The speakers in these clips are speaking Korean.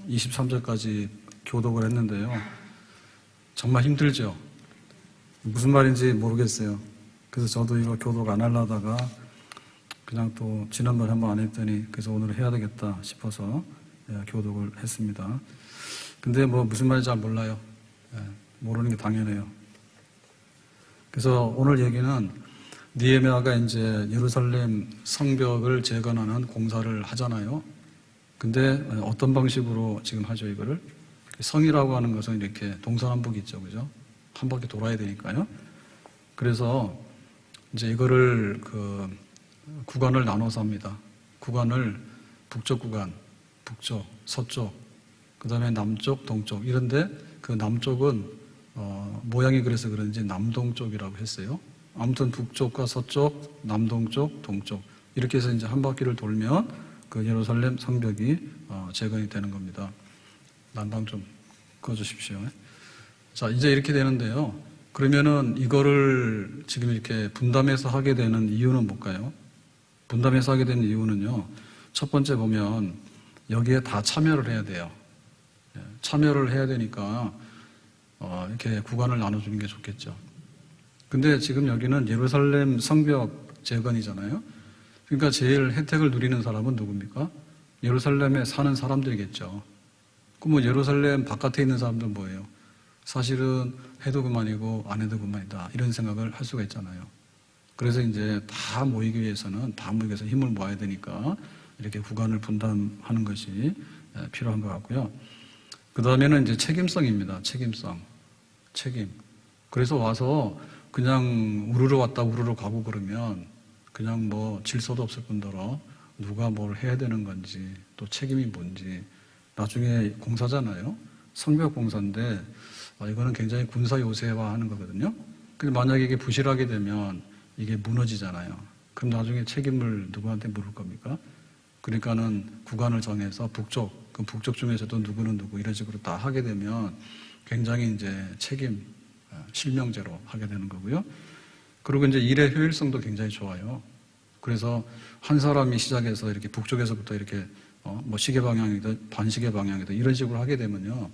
23절까지 교독을 했는데요. 정말 힘들죠. 무슨 말인지 모르겠어요. 그래서 저도 이거 교독 안 하려다가 그냥 또 지난번에 한번 안 했더니 그래서 오늘 해야 되겠다 싶어서 교독을 했습니다. 근데 뭐 무슨 말인지 잘 몰라요. 모르는 게 당연해요. 그래서 오늘 얘기는 느헤미야가 이제 예루살렘 성벽을 재건하는 공사를 하잖아요. 근데 어떤 방식으로 지금 하죠, 이거를? 성이라고 하는 것은 이렇게 동서남북 있죠, 그죠? 한 바퀴 돌아야 되니까요. 그래서 이제 이거를 구간을 나눠서 합니다. 구간을 북쪽 구간, 북쪽, 서쪽, 그 다음에 남쪽, 동쪽. 이런데 그 남쪽은 모양이 그래서 그런지 남동쪽이라고 했어요. 아무튼 북쪽과 서쪽, 남동쪽, 동쪽. 이렇게 해서 이제 한 바퀴를 돌면 그 예루살렘 성벽이 재건이 되는 겁니다. 난방 좀 꺼주십시오. 자, 이제 이렇게 되는데요. 그러면은 이거를 지금 이렇게 분담해서 하게 되는 이유는 뭘까요? 분담해서 하게 되는 이유는요. 첫 번째 보면 여기에 다 참여를 해야 돼요. 참여를 해야 되니까 이렇게 구간을 나눠주는 게 좋겠죠. 근데 지금 여기는 예루살렘 성벽 재건이잖아요. 그러니까 제일 혜택을 누리는 사람은 누굽니까? 예루살렘에 사는 사람들이겠죠. 그럼 예루살렘 바깥에 있는 사람들은 뭐예요? 사실은 해도 그만이고 안 해도 그만이다. 이런 생각을 할 수가 있잖아요. 그래서 이제 다 모이기 위해서 힘을 모아야 되니까 이렇게 구간을 분담하는 것이 필요한 것 같고요. 그 다음에는 이제 책임성입니다. 책임. 그래서 와서 그냥 우르르 왔다 우르르 가고 그러면 그냥 뭐 질서도 없을 뿐더러 누가 뭘 해야 되는 건지 또 책임이 뭔지 나중에 공사잖아요. 성벽 공사인데 이거는 굉장히 군사 요새화하는 거거든요. 근데 만약에 이게 부실하게 되면 이게 무너지잖아요. 그럼 나중에 책임을 누구한테 물을 겁니까? 그러니까는 구간을 정해서 그럼 북쪽 중에서도 누구는 누구 이런 식으로 다 하게 되면 굉장히 이제 실명제로 하게 되는 거고요. 그리고 이제 일의 효율성도 굉장히 좋아요. 그래서 한 사람이 시작해서 이렇게 북쪽에서부터 이렇게 뭐 시계 방향이든 반시계 방향이든 이런 식으로 하게 되면요.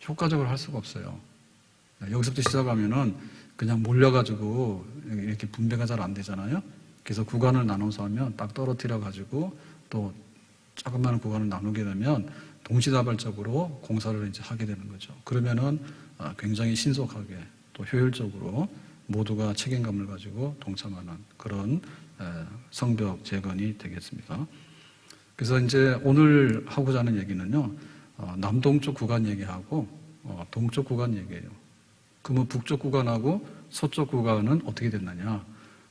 효과적으로 할 수가 없어요. 여기서부터 시작하면은 그냥 몰려가지고 이렇게 분배가 잘 안 되잖아요. 그래서 구간을 나눠서 하면 딱 떨어뜨려가지고 또 조그마한 구간을 나누게 되면 동시다발적으로 공사를 이제 하게 되는 거죠. 그러면은 굉장히 신속하게 또 효율적으로 모두가 책임감을 가지고 동참하는 그런 성벽 재건이 되겠습니다. 그래서 이제 오늘 하고자 하는 얘기는요, 남동쪽 구간 얘기하고 동쪽 구간 얘기예요. 그러면 북쪽 구간하고 서쪽 구간은 어떻게 됐느냐?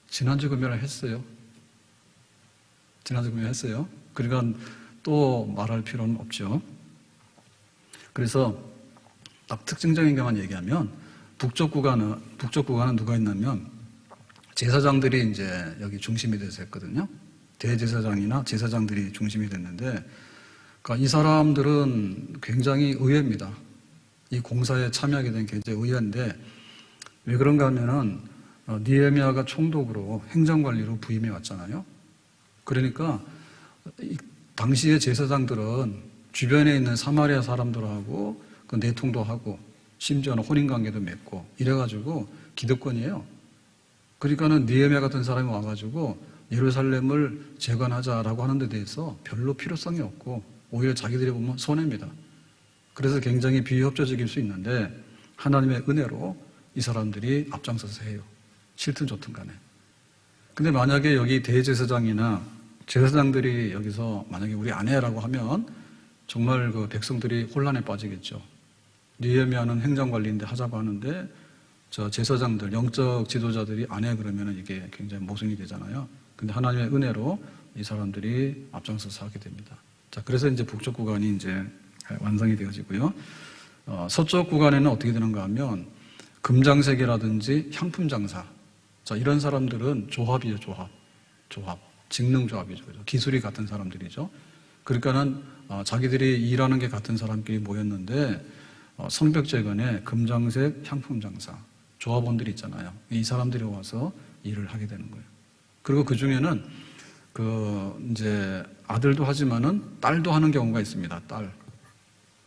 지난주 금요일에 했어요. 그러니까 또 말할 필요는 없죠. 그래서 딱 특징적인 것만 얘기하면 북쪽 구간은 누가 있냐면 제사장들이 이제 여기 중심이 돼서 했거든요. 대제사장이나 제사장들이 중심이 됐는데, 그러니까 이 사람들은 굉장히 의외입니다. 이 공사에 참여하게 된 굉장히 의외인데, 왜 그런가 하면은 느헤미야가 총독으로 행정관리로 부임해 왔잖아요. 그러니까 당시의 제사장들은 주변에 있는 사마리아 사람들하고 그 내통도 하고 심지어는 혼인관계도 맺고 이래가지고 기득권이에요. 그러니까는 느헤미야 같은 사람이 와가지고 예루살렘을 재건하자라고 하는 데 대해서 별로 필요성이 없고 오히려 자기들이 보면 손해입니다. 그래서 굉장히 비협조적일 수 있는데 하나님의 은혜로 이 사람들이 앞장서서 해요. 싫든 좋든 간에. 근데 만약에 여기 대제사장이나 제사장들이 여기서 만약에 우리 안 해라고 하면 정말 그 백성들이 혼란에 빠지겠죠. 느헤미야는 행정관리인데 하자고 하는데 저 제사장들, 영적 지도자들이 안 해 그러면 이게 굉장히 모순이 되잖아요. 근데 하나님의 은혜로 이 사람들이 앞장서서 하게 됩니다. 자, 그래서 이제 북쪽 구간이 이제 완성이 되어지고요. 서쪽 구간에는 어떻게 되는가 하면 금장색이라든지 향품 장사. 자, 이런 사람들은 조합이에요, 조합. 직능조합이죠. 기술이 같은 사람들이죠. 그러니까는 자기들이 일하는 게 같은 사람끼리 모였는데 성벽 재건에 금장색 향품 장사 조합원들이 있잖아요. 이 사람들이 와서 일을 하게 되는 거예요. 그리고 그 중에는 이제 아들도 하지만은 딸도 하는 경우가 있습니다. 딸.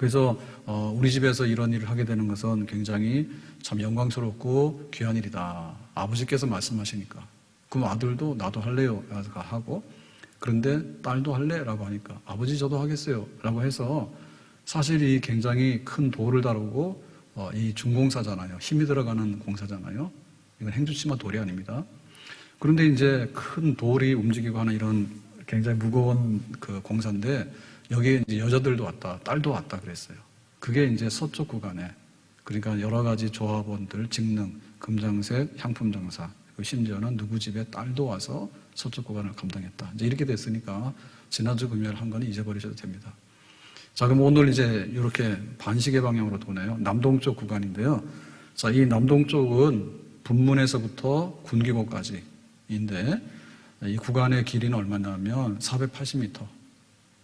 그래서 우리 집에서 이런 일을 하게 되는 것은 굉장히 참 영광스럽고 귀한 일이다. 아버지께서 말씀하시니까. 그럼 아들도 나도 할래요. 하고 그런데 딸도 할래? 라고 하니까 아버지 저도 하겠어요. 라고 해서 사실 이 굉장히 큰 돌을 다루고 이 중공사잖아요. 힘이 들어가는 공사잖아요. 이건 행주치마 돌이 아닙니다. 그런데 이제 큰 돌이 움직이고 하는 이런 굉장히 무거운 그 공사인데 여기에 이제 여자들도 왔다, 딸도 왔다 그랬어요. 그게 이제 서쪽 구간에 그러니까 여러 가지 조합원들, 직능, 금장색, 향품장사, 심지어는 누구 집에 딸도 와서 서쪽 구간을 감당했다. 이제 이렇게 됐으니까 지난주 금요일 한 건 잊어버리셔도 됩니다. 자, 그럼 오늘 이제 이렇게 반시계 방향으로 도네요. 남동쪽 구간인데요. 자, 이 남동쪽은 분문에서부터 군기고까지인데 이 구간의 길이는 얼마냐면 480m.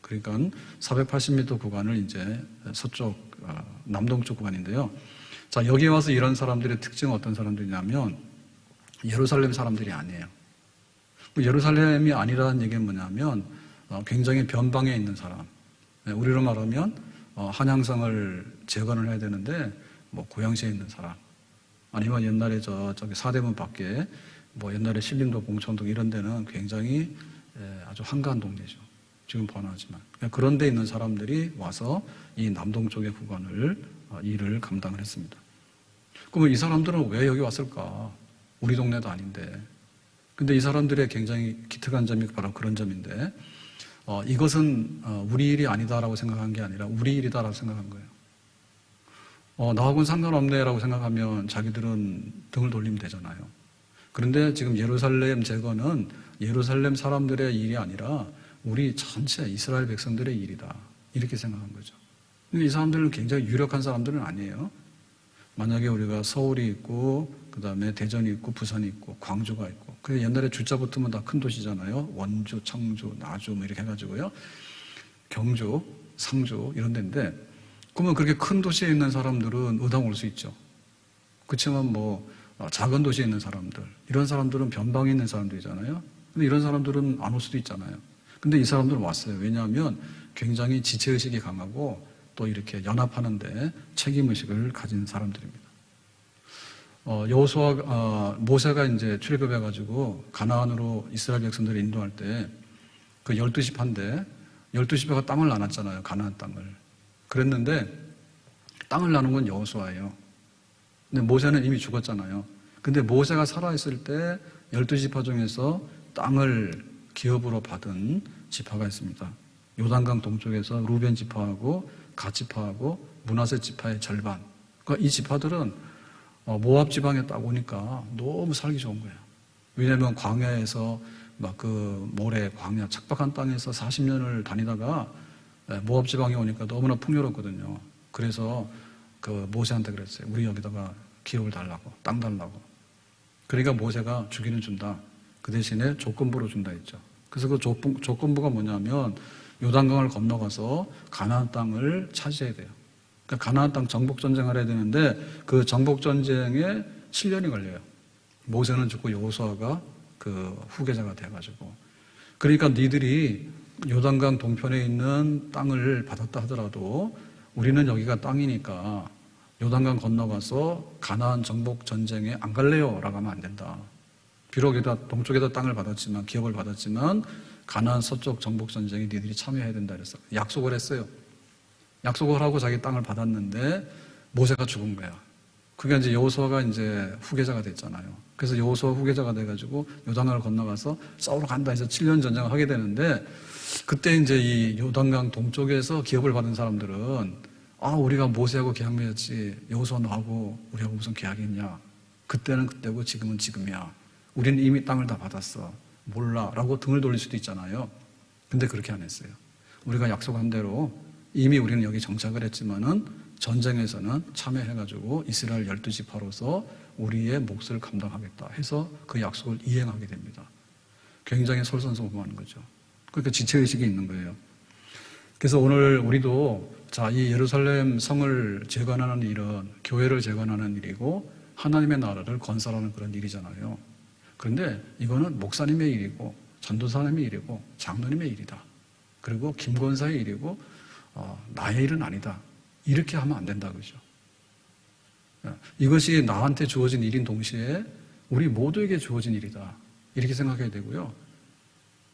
그러니까 480m 구간을 이제 서쪽, 남동쪽 구간인데요. 자, 여기 와서 이런 사람들의 특징은 어떤 사람들이냐면 예루살렘 사람들이 아니에요. 예루살렘이 아니라는 얘기는 뭐냐면 굉장히 변방에 있는 사람. 우리로 말하면 한양성을 재건을 해야 되는데 뭐 고양시에 있는 사람. 아니면 옛날에 저기 사대문 밖에 뭐 옛날에 신림동, 봉천동 이런 데는 굉장히 아주 한가한 동네죠. 지금 번화하지만. 그런 데 있는 사람들이 와서 이 남동쪽의 구간을 일을 감당을 했습니다. 그러면 이 사람들은 왜 여기 왔을까? 우리 동네도 아닌데. 근데 이 사람들의 굉장히 기특한 점이 바로 그런 점인데 이것은 우리 일이 아니다라고 생각한 게 아니라 우리 일이다라고 생각한 거예요. 나하고는 상관없네라고 생각하면 자기들은 등을 돌리면 되잖아요. 그런데 지금 예루살렘 재건은 예루살렘 사람들의 일이 아니라 우리 전체 이스라엘 백성들의 일이다. 이렇게 생각한 거죠. 근데 이 사람들은 굉장히 유력한 사람들은 아니에요. 만약에 우리가 서울이 있고 그 다음에 대전이 있고 부산이 있고 광주가 있고 그 옛날에 주자 붙으면 다 큰 도시잖아요. 원주, 청주, 나주 뭐 이렇게 해가지고요. 경주, 상주 이런 데인데 그러면 그렇게 큰 도시에 있는 사람들은 의당 올 수 있죠. 그렇지만 뭐 작은 도시에 있는 사람들 이런 사람들은 변방에 있는 사람들이잖아요. 근데 이런 사람들은 안 올 수도 있잖아요. 근데 이 사람들은 왔어요. 왜냐하면 굉장히 지체의식이 강하고 또 이렇게 연합하는데 책임의식을 가진 사람들입니다. 모세가 이제 출애굽해가지고 가나안으로 이스라엘 백성들을 인도할 때 그 12지파인데 12지파가 땅을 나눴잖아요. 가나안 땅을. 그랬는데 땅을 나눈 건 여호수아예요. 근데 모세는 이미 죽었잖아요. 근데 모세가 살아있을 때 12지파 중에서 땅을 기업으로 받은 지파가 있습니다. 요단강 동쪽에서 루벤 지파하고 갓 지파하고 므낫세 지파의 절반. 그러니까 이 지파들은 모압 지방에 딱 오니까 너무 살기 좋은 거예요. 왜냐하면 광야에서 막 그 모래, 광야, 척박한 땅에서 40년을 다니다가 모압 지방에 오니까 너무나 풍요롭거든요. 그래서 그 모세한테 그랬어요. 우리 여기다가 기업을 달라고, 땅 달라고. 그러니까 모세가 주기는 준다. 그 대신에 조건부로 준다 했죠. 그래서 그 조건부가 뭐냐면 요단강을 건너가서 가나안 땅을 차지해야 돼요. 그러니까 가나안 땅 정복 전쟁을 해야 되는데 그 정복 전쟁에 7년이 걸려요. 모세는 죽고 여호수아가 그 후계자가 돼가지고. 그러니까 니들이 요단강 동편에 있는 땅을 받았다 하더라도 우리는 여기가 땅이니까 요단강 건너가서 가나안 정복 전쟁에 안 갈래요 라고 하면 안 된다. 비록 여기다 동쪽에다 땅을 받았지만 기업을 받았지만 가나안 서쪽 정복 전쟁에 니들이 참여해야 된다 그래서 약속을 했어요. 약속을 하고 자기 땅을 받았는데 모세가 죽은 거야. 그게 이제 여호수아가 이제 후계자가 됐잖아요. 그래서 여호수아 후계자가 돼가지고 요단강을 건너가서 싸우러 간다 해서 7년 전쟁을 하게 되는데 그때 이제 이 요단강 동쪽에서 기업을 받은 사람들은 우리가 모세하고 계약 맺었지 여호수아 너하고 우리하고 무슨 계약이 있냐. 그때는 그때고 지금은 지금이야. 우리는 이미 땅을 다 받았어. 몰라 라고 등을 돌릴 수도 있잖아요. 근데 그렇게 안 했어요. 우리가 약속한 대로 이미 우리는 여기 정착을 했지만은 전쟁에서는 참여해가지고 이스라엘 12지파로서 우리의 몫을 감당하겠다 해서 그 약속을 이행하게 됩니다. 굉장히 솔선수범하는 거죠. 그러니까 지체의식이 있는 거예요. 그래서 오늘 우리도 이 예루살렘 성을 재건하는 일은 교회를 재건하는 일이고 하나님의 나라를 건설하는 그런 일이잖아요. 그런데 이거는 목사님의 일이고 전도사님의 일이고 장로님의 일이다. 그리고 김권사의 일이고 나의 일은 아니다. 이렇게 하면 안 된다 그죠? 이것이 나한테 주어진 일인 동시에 우리 모두에게 주어진 일이다. 이렇게 생각해야 되고요.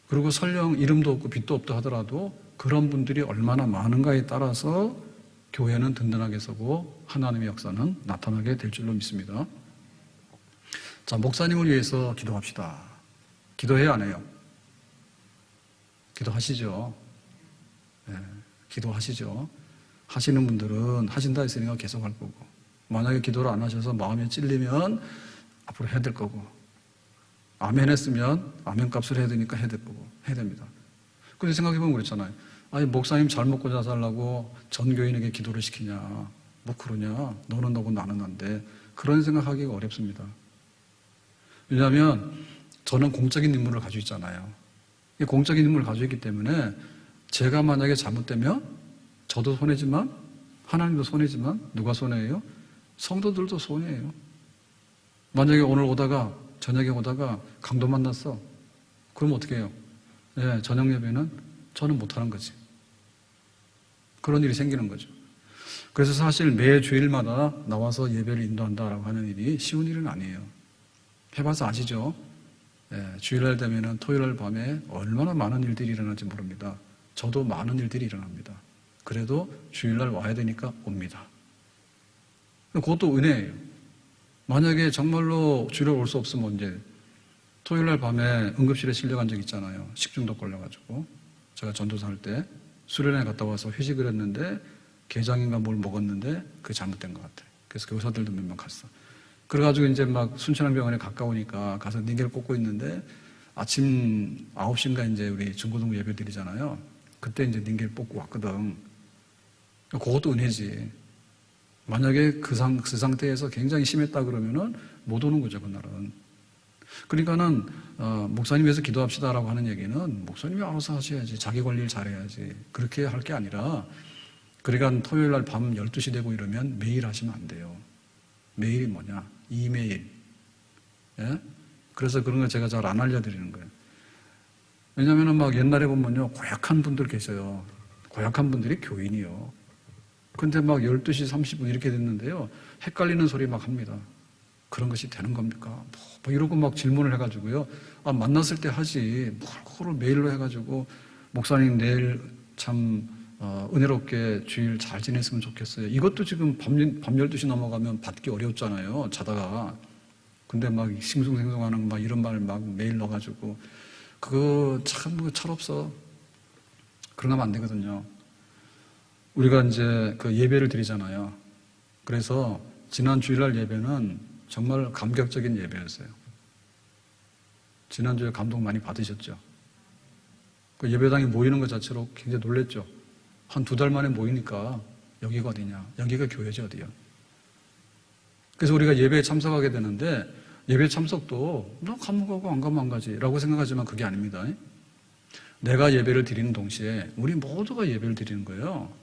그리고 설령 이름도 없고 빛도 없다 하더라도 그런 분들이 얼마나 많은가에 따라서 교회는 든든하게 서고 하나님의 역사는 나타나게 될 줄로 믿습니다. 자, 목사님을 위해서 기도합시다. 기도해야 안 해요? 기도하시죠. 네, 기도하시죠. 하시는 분들은 하신다 했으니까 계속 할 거고, 만약에 기도를 안 하셔서 마음에 찔리면 앞으로 해야 될 거고, 아멘 했으면 아멘 값을 해야 되니까 해야 될 거고, 해야 됩니다. 근데 생각해보면 그렇잖아요. 아니, 목사님 잘 먹고 잘 살라고 전 교인에게 기도를 시키냐, 뭐 그러냐, 너는 너고 나는 난데, 그런 생각하기가 어렵습니다. 왜냐하면 저는 공적인 임무를 가지고 있잖아요. 이 공적인 임무를 가지고 있기 때문에 제가 만약에 잘못되면 저도 손해지만 하나님도 손해지만 누가 손해예요? 성도들도 손해예요. 만약에 오늘 오다가 저녁에 오다가 강도 만났어. 그럼 어떻게 해요? 네, 저녁 예배는 저는 못하는 거지. 그런 일이 생기는 거죠. 그래서 사실 매 주일마다 나와서 예배를 인도한다라고 하는 일이 쉬운 일은 아니에요. 해봐서 아시죠? 네, 주일날 되면은 토요일 밤에 얼마나 많은 일들이 일어날지 모릅니다. 저도 많은 일들이 일어납니다. 그래도 주일날 와야 되니까 옵니다. 그것도 은혜예요. 만약에 정말로 주일날 올 수 없으면 이제 토요일날 밤에 응급실에 실려간 적 있잖아요. 식중독 걸려가지고. 제가 전도사 할 때 수련회 갔다 와서 회식을 했는데 게장인가 뭘 먹었는데 그게 잘못된 것 같아요. 그래서 교사들도 몇 명 갔어. 그래가지고 이제 막 순천향병원에 가까우니까 가서 닌겔 꽂고 있는데 아침 9시인가 이제 우리 중고등부 예배 드리잖아요. 그때 이제 닌겔 뽑고 왔거든. 그것도 은혜지. 만약에 그 상태에서 굉장히 심했다 그러면은 못 오는 거죠, 그날은. 그러니까는, 목사님 위해서 기도합시다라고 하는 얘기는 목사님이 알아서 하셔야지. 자기 관리를 잘해야지. 그렇게 할 게 아니라, 그러니까 토요일 날 밤 12시 되고 이러면 매일 하시면 안 돼요. 매일이 뭐냐? 이메일. 예? 그래서 그런 거 제가 잘 안 알려드리는 거예요. 왜냐면은 막 옛날에 보면요, 고약한 분들 계셔요. 고약한 분들이 교인이요. 근데 막 12시 30분 이렇게 됐는데요, 헷갈리는 소리 막 합니다. 그런 것이 되는 겁니까? 뭐 이러고 막 질문을 해가지고요. 만났을 때 하지. 뭘 그걸 메일로 해가지고, 목사님 내일 참, 은혜롭게 주일 잘 지냈으면 좋겠어요. 이것도 지금 밤 12시 넘어가면 받기 어려웠잖아요. 자다가. 근데 막 싱숭생숭하는 막 이런 말 막 메일 넣어가지고, 그거 참 철없어. 그런 거 하면 안 되거든요. 우리가 이제 그 예배를 드리잖아요. 그래서 지난 주일날 예배는 정말 감격적인 예배였어요. 지난주에 감동 많이 받으셨죠? 그 예배당에 모이는 것 자체로 굉장히 놀랬죠? 한 2달 만에 모이니까 여기가 어디냐? 여기가 교회지 어디야? 그래서 우리가 예배에 참석하게 되는데 예배 참석도 너 가면 가고 안 가면 안 가지 라고 생각하지만 그게 아닙니다. 내가 예배를 드리는 동시에 우리 모두가 예배를 드리는 거예요.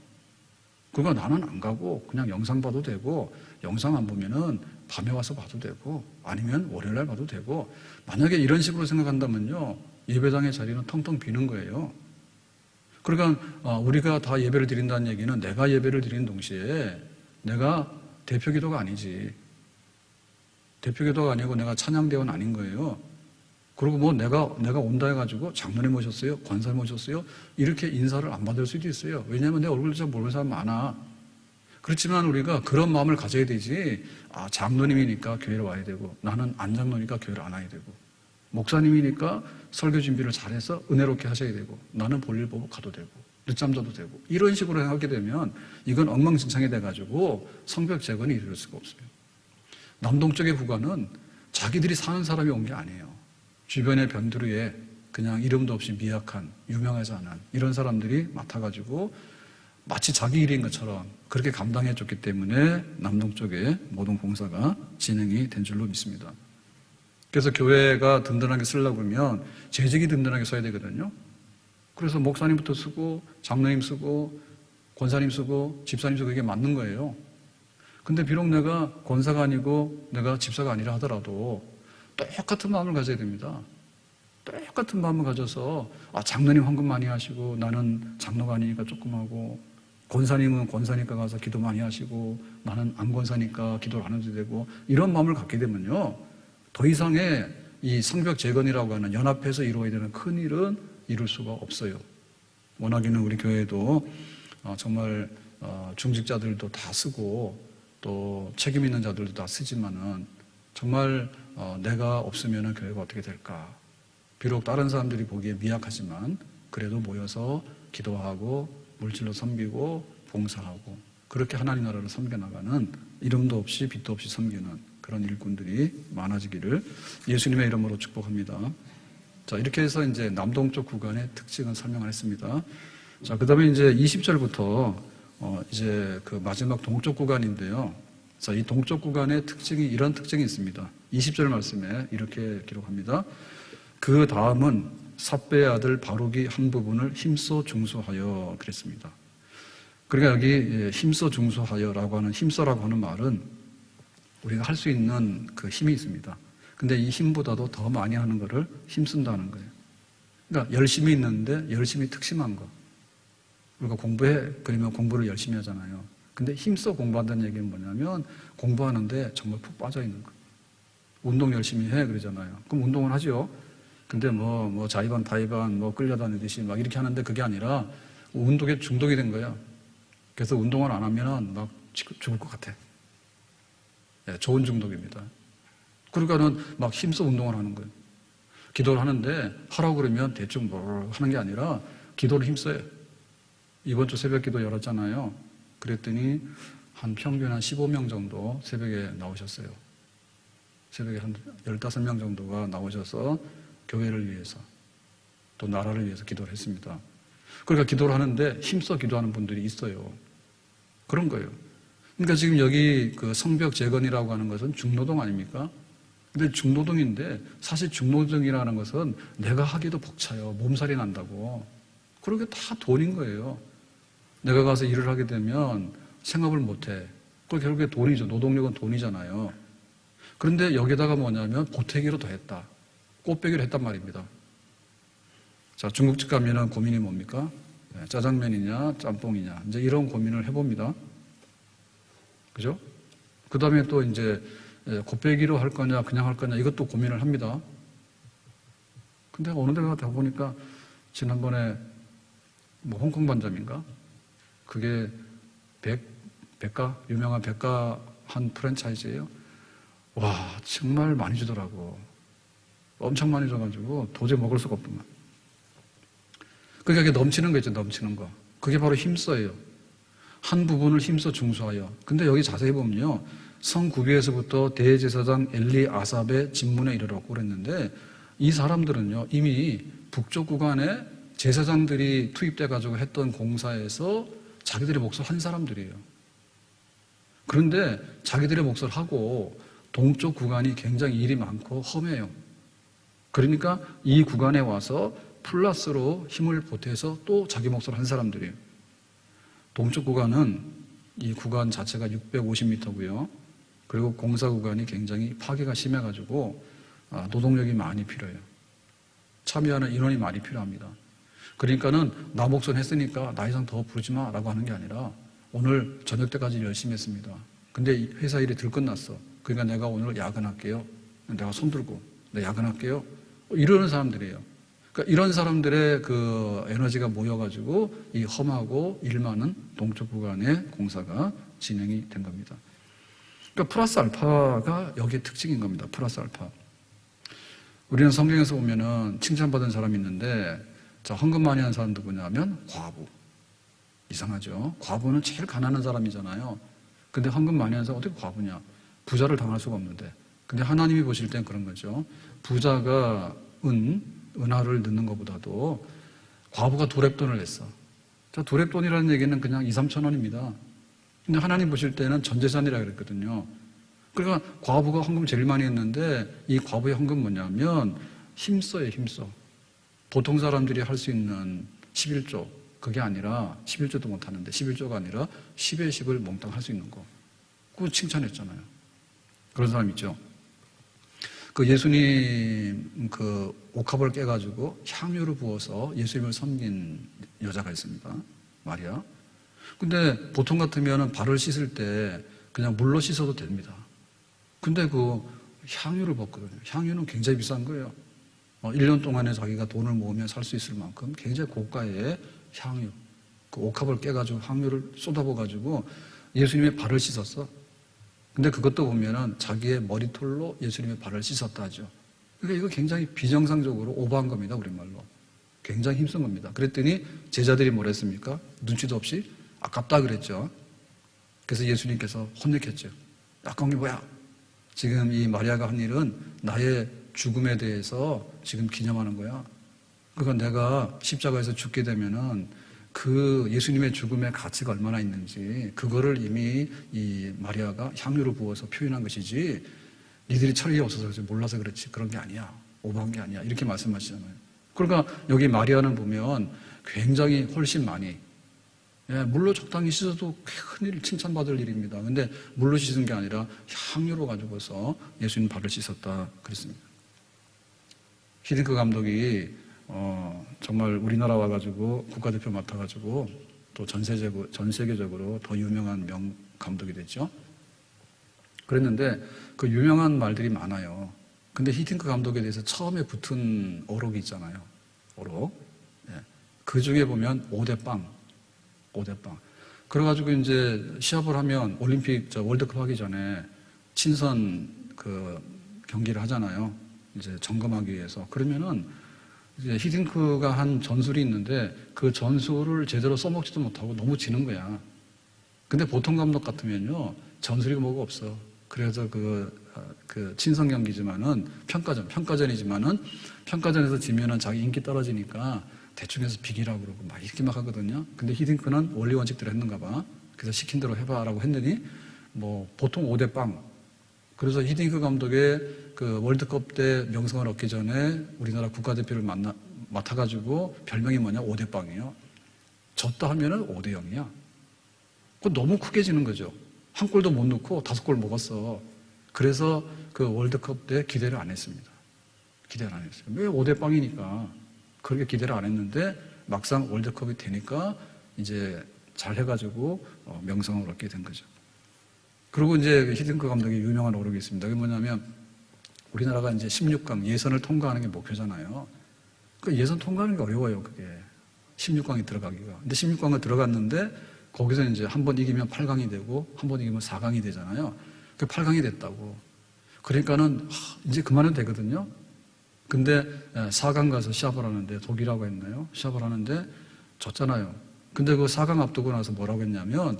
그러니까 나는 안 가고 그냥 영상 봐도 되고 영상 안 보면은 밤에 와서 봐도 되고 아니면 월요일날 봐도 되고 만약에 이런 식으로 생각한다면요 예배당의 자리는 텅텅 비는 거예요. 그러니까 우리가 다 예배를 드린다는 얘기는 내가 예배를 드리는 동시에 내가 대표기도가 아니지. 대표기도가 아니고 내가 찬양대원 아닌 거예요. 그리고 뭐 내가 온다 해가지고 장로님 모셨어요? 권사님 모셨어요? 이렇게 인사를 안 받을 수도 있어요. 왜냐하면 내 얼굴을 잘 모르는 사람 많아. 그렇지만 우리가 그런 마음을 가져야 되지. 장로님이니까 교회를 와야 되고 나는 안 장로니까 교회를 안 와야 되고 목사님이니까 설교 준비를 잘해서 은혜롭게 하셔야 되고 나는 볼일 보고 가도 되고 늦잠 자도 되고 이런 식으로 하게 되면 이건 엉망진창이 돼가지고 성벽 재건이 이룰 수가 없어요. 남동쪽의 후가는 자기들이 사는 사람이 온 게 아니에요. 주변의 변두리에 그냥 이름도 없이 미약한 유명하지 않은 이런 사람들이 맡아가지고 마치 자기 일인 것처럼 그렇게 감당해줬기 때문에 남동쪽에 모든 공사가 진행이 된 줄로 믿습니다. 그래서 교회가 든든하게 쓰려고 그러면 재직이 든든하게 써야 되거든요. 그래서 목사님부터 쓰고 장로님 쓰고 권사님 쓰고 집사님 쓰고 이게 맞는 거예요. 근데 비록 내가 권사가 아니고 내가 집사가 아니라 하더라도 똑같은 마음을 가져야 됩니다. 똑같은 마음을 가져서 장로님 헌금 많이 하시고 나는 장로가 아니니까 조금 하고 권사님은 권사니까 가서 기도 많이 하시고 나는 안 권사니까 기도를 안 해도 되고 이런 마음을 갖게 되면요. 더 이상의 이 성벽 재건이라고 하는 연합해서 이루어야 되는 큰 일은 이룰 수가 없어요. 워낙에는 우리 교회도 정말 중직자들도 다 쓰고 또 책임 있는 자들도 다 쓰지만은 정말 내가 없으면 교회가 어떻게 될까? 비록 다른 사람들이 보기에 미약하지만 그래도 모여서 기도하고 물질로 섬기고 봉사하고 그렇게 하나님 나라를 섬겨나가는 이름도 없이 빛도 없이 섬기는 그런 일꾼들이 많아지기를 예수님의 이름으로 축복합니다. 자, 이렇게 해서 이제 남동쪽 구간의 특징은 설명을 했습니다. 자, 그 다음에 이제 20절부터 이제 그 마지막 동쪽 구간인데요. 자, 이 동쪽 구간의 특징이 이런 특징이 있습니다. 20절 말씀에 이렇게 기록합니다. 그 다음은 삽배의 아들 바룩이 한 부분을 힘써 중수하여 그랬습니다. 그러니까 여기 힘써 중수하여라고 하는 힘써라고 하는 말은 우리가 할 수 있는 그 힘이 있습니다. 근데 이 힘보다도 더 많이 하는 거를 힘쓴다는 거예요. 그러니까 열심히 있는데 열심히 특심한 거. 우리가 공부해 그러면 공부를 열심히 하잖아요. 근데 힘써 공부한다는 얘기는 뭐냐면 공부하는데 정말 푹 빠져 있는 거. 운동 열심히 해 그러잖아요. 그럼 운동을 하죠. 근데 뭐 자의반 타의반 끌려다니듯이 막 이렇게 하는데 그게 아니라 운동에 중독이 된 거야. 그래서 운동을 안 하면은 막 죽을 것 같아. 네, 좋은 중독입니다. 그러니까는 막 힘써 운동을 하는 거예요. 기도를 하는데 하라고 그러면 대충 뭘 하는 게 아니라 기도를 힘써요. 이번 주 새벽 기도 열었잖아요. 그랬더니 한 평균 한 15명 정도 새벽에 나오셨어요. 새벽에 한 15명 정도가 나오셔서 교회를 위해서 또 나라를 위해서 기도를 했습니다. 그러니까 기도를 하는데 힘써 기도하는 분들이 있어요. 그런 거예요. 그러니까 지금 여기 그 성벽 재건이라고 하는 것은 중노동 아닙니까? 근데 중노동인데 사실 중노동이라는 것은 내가 하기도 벅차요. 몸살이 난다고. 그러게 다 돈인 거예요. 내가 가서 일을 하게 되면 생업을 못해. 그 결국에 돈이죠. 노동력은 돈이잖아요. 그런데 여기다가 뭐냐면 보태기로 더했다. 꽃배기로 했단 말입니다. 자, 중국집 가면은 고민이 뭡니까? 짜장면이냐, 짬뽕이냐. 이제 이런 고민을 해봅니다. 그죠? 그 다음에 또 이제 곱빼기로 할 거냐, 그냥 할 거냐, 이것도 고민을 합니다. 근데 어느 데가 다 보니까 지난번에 홍콩 반점인가? 그게 유명한 백가 한 프랜차이즈예요. 와, 정말 많이 주더라고. 엄청 많이 줘가지고 도저히 먹을 수가 없더만. 그러니까 이게 넘치는 거 있죠, 넘치는 거. 그게 바로 힘써예요. 한 부분을 힘써 중수하여. 근데 여기 자세히 보면요. 성구비에서부터 대제사장 엘리 아삽의 집문에 이르라고 그랬는데 이 사람들은요, 이미 북쪽 구간에 제사장들이 투입돼가지고 했던 공사에서 자기들의 몫을 한 사람들이에요. 그런데 자기들의 몫을 하고 동쪽 구간이 굉장히 일이 많고 험해요. 그러니까 이 구간에 와서 플러스로 힘을 보태서 또 자기 몫을 한 사람들이에요. 동쪽 구간은 이 구간 자체가 650m고요. 그리고 공사 구간이 굉장히 파괴가 심해가지고 노동력이 많이 필요해요. 참여하는 인원이 많이 필요합니다. 그러니까는 나 몫은 했으니까 나 이상 더 부르지 마라고 하는 게 아니라 오늘 저녁 때까지 열심히 했습니다. 근데 회사 일이 들끝났어. 그러니까 내가 오늘 야근할게요. 내가 손들고 내가 야근할게요. 이러는 사람들이에요. 그러니까 이런 사람들의 그 에너지가 모여가지고 이 험하고 일 많은 동쪽 구간의 공사가 진행이 된 겁니다. 그러니까 플러스 알파가 여기의 특징인 겁니다. 플러스 알파. 우리는 성경에서 보면은 칭찬받은 사람이 있는데, 자, 헌금 많이 하는 사람 누구냐면 과부. 이상하죠? 과부는 제일 가난한 사람이잖아요. 근데 헌금 많이 하는 사람 어떻게 과부냐? 부자를 당할 수가 없는데. 근데 하나님이 보실 땐 그런 거죠. 부자가 은하를 넣는 것보다도 과부가 도랩돈을 냈어. 자, 도랩돈이라는 얘기는 그냥 2, 3천 원입니다. 근데 하나님 보실 때는 전 재산이라 그랬거든요. 그러니까 과부가 헌금 제일 많이 했는데 이 과부의 헌금 뭐냐면 힘써요, 힘써. 보통 사람들이 할 수 있는 11조, 그게 아니라 11조도 못하는데 11조가 아니라 10의 10을 몽땅 할 수 있는 거. 그거 칭찬했잖아요. 그런 사람 있죠. 그 예수님 그 옥합을 깨가지고 향유를 부어서 예수님을 섬긴 여자가 있습니다. 마리아. 근데 보통 같으면 발을 씻을 때 그냥 물로 씻어도 됩니다. 근데 그 향유를 벗거든요. 향유는 굉장히 비싼 거예요. 1년 동안에 자기가 돈을 모으면 살 수 있을 만큼 굉장히 고가의 향유, 그 옥합을 깨가지고 향유를 쏟아부어가지고 예수님의 발을 씻었어. 근데 그것도 보면은 자기의 머리털로 예수님의 발을 씻었다 하죠. 그러니까 이거 굉장히 비정상적으로 오버한 겁니다, 우리말로. 굉장히 힘쓴 겁니다. 그랬더니 제자들이 뭐랬습니까? 눈치도 없이 아깝다 그랬죠. 그래서 예수님께서 혼내켰죠. 아까운 게 뭐야? 지금 이 마리아가 한 일은 나의 죽음에 대해서 지금 기념하는 거야. 그러니까 내가 십자가에서 죽게 되면은 그 예수님의 죽음의 가치가 얼마나 있는지 그거를 이미 이 마리아가 향유를 부어서 표현한 것이지 니들이 철이 없어서 그렇지 몰라서 그렇지 그런 게 아니야. 오버한 게 아니야. 이렇게 말씀하시잖아요. 그러니까 여기 마리아는 보면 굉장히 훨씬 많이 물로 적당히 씻어도 큰일 칭찬받을 일입니다. 근데 물로 씻은 게 아니라 향유로 가지고서 예수님 발을 씻었다 그랬습니다. 히딩크 감독이 정말 우리나라 와가지고 국가대표 맡아가지고 또 전 세계적으로 더 유명한 명 감독이 됐죠. 그랬는데 그 유명한 말들이 많아요. 근데 히딩크 감독에 대해서 처음에 붙은 어록이 있잖아요. 어록. 그 중에 보면 5대 빵. 그래가지고 이제 시합을 하면 올림픽 월드컵 하기 전에 친선 그 경기를 하잖아요. 이제 점검하기 위해서. 그러면은 이제 히딩크가 한 전술이 있는데 그 전술을 제대로 써먹지도 못하고 너무 지는 거야. 근데 보통 감독 같으면요 전술이 뭐가 없어. 그래서 그 친선 경기지만은 평가전이지만은 평가전에서 지면은 자기 인기 떨어지니까 대충 해서 비기라고 그러고 막 이렇게 막 하거든요. 근데 히딩크는 원리 원칙대로 했는가 봐. 그래서 시킨 대로 해봐라고 했더니 뭐 보통 5대 빵. 그래서 히딩크 감독의 그 월드컵 때 명성을 얻기 전에 우리나라 국가대표를 맡아가지고 별명이 뭐냐? 5대 빵이에요. 졌다 하면은 5대 0이야. 그거 너무 크게 지는 거죠. 한 골도 못 넣고 5골 먹었어. 그래서 그 월드컵 때 기대를 안 했습니다. 기대를 안 했어요. 왜 5대 빵이니까. 그렇게 기대를 안 했는데 막상 월드컵이 되니까 이제 잘 해가지고 명성을 얻게 된 거죠. 그리고 이제 히딩크 감독의 유명한 어록이 있습니다. 그게 뭐냐면 우리나라가 이제 16강 예선을 통과하는 게 목표잖아요. 그 예선 통과하는 게 어려워요, 그게. 16강에 들어가기가. 근데 16강에 들어갔는데 거기서 이제 한 번 이기면 8강이 되고 한 번 이기면 4강이 되잖아요. 그 8강이 됐다고. 그러니까는 이제 그만해도 되거든요. 근데 4강 가서 시합을 하는데 독일하고 했나요? 시합을 하는데 졌잖아요. 근데 그 4강 앞두고 나서 뭐라고 했냐면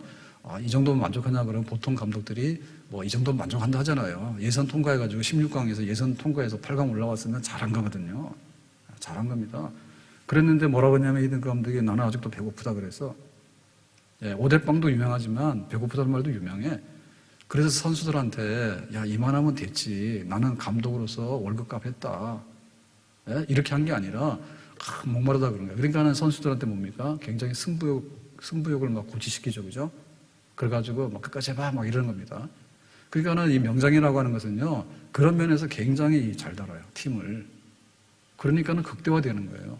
이 정도면 만족하냐 그러면 보통 감독들이 뭐 이 정도면 만족한다 하잖아요. 예선 통과해가지고 16강에서 예선 통과해서 8강 올라왔으면 잘한 거거든요. 잘한 겁니다. 그랬는데 뭐라고 했냐면 히딩크 감독이 나는 아직도 배고프다 그래서 5대 빵도 유명하지만 배고프다는 말도 유명해. 그래서 선수들한테 야 이만하면 됐지. 나는 감독으로서 월급값 했다. 이렇게 한 게 아니라 목마르다 그런 거예요. 그러니까는 선수들한테 뭡니까? 굉장히 승부욕을 막 고취시키죠, 그죠? 그래가지고 막 끝까지 해봐 막 이러는 겁니다. 그러니까는 이 명장이라고 하는 것은요 그런 면에서 굉장히 잘 달아요 팀을. 그러니까는 극대화되는 거예요.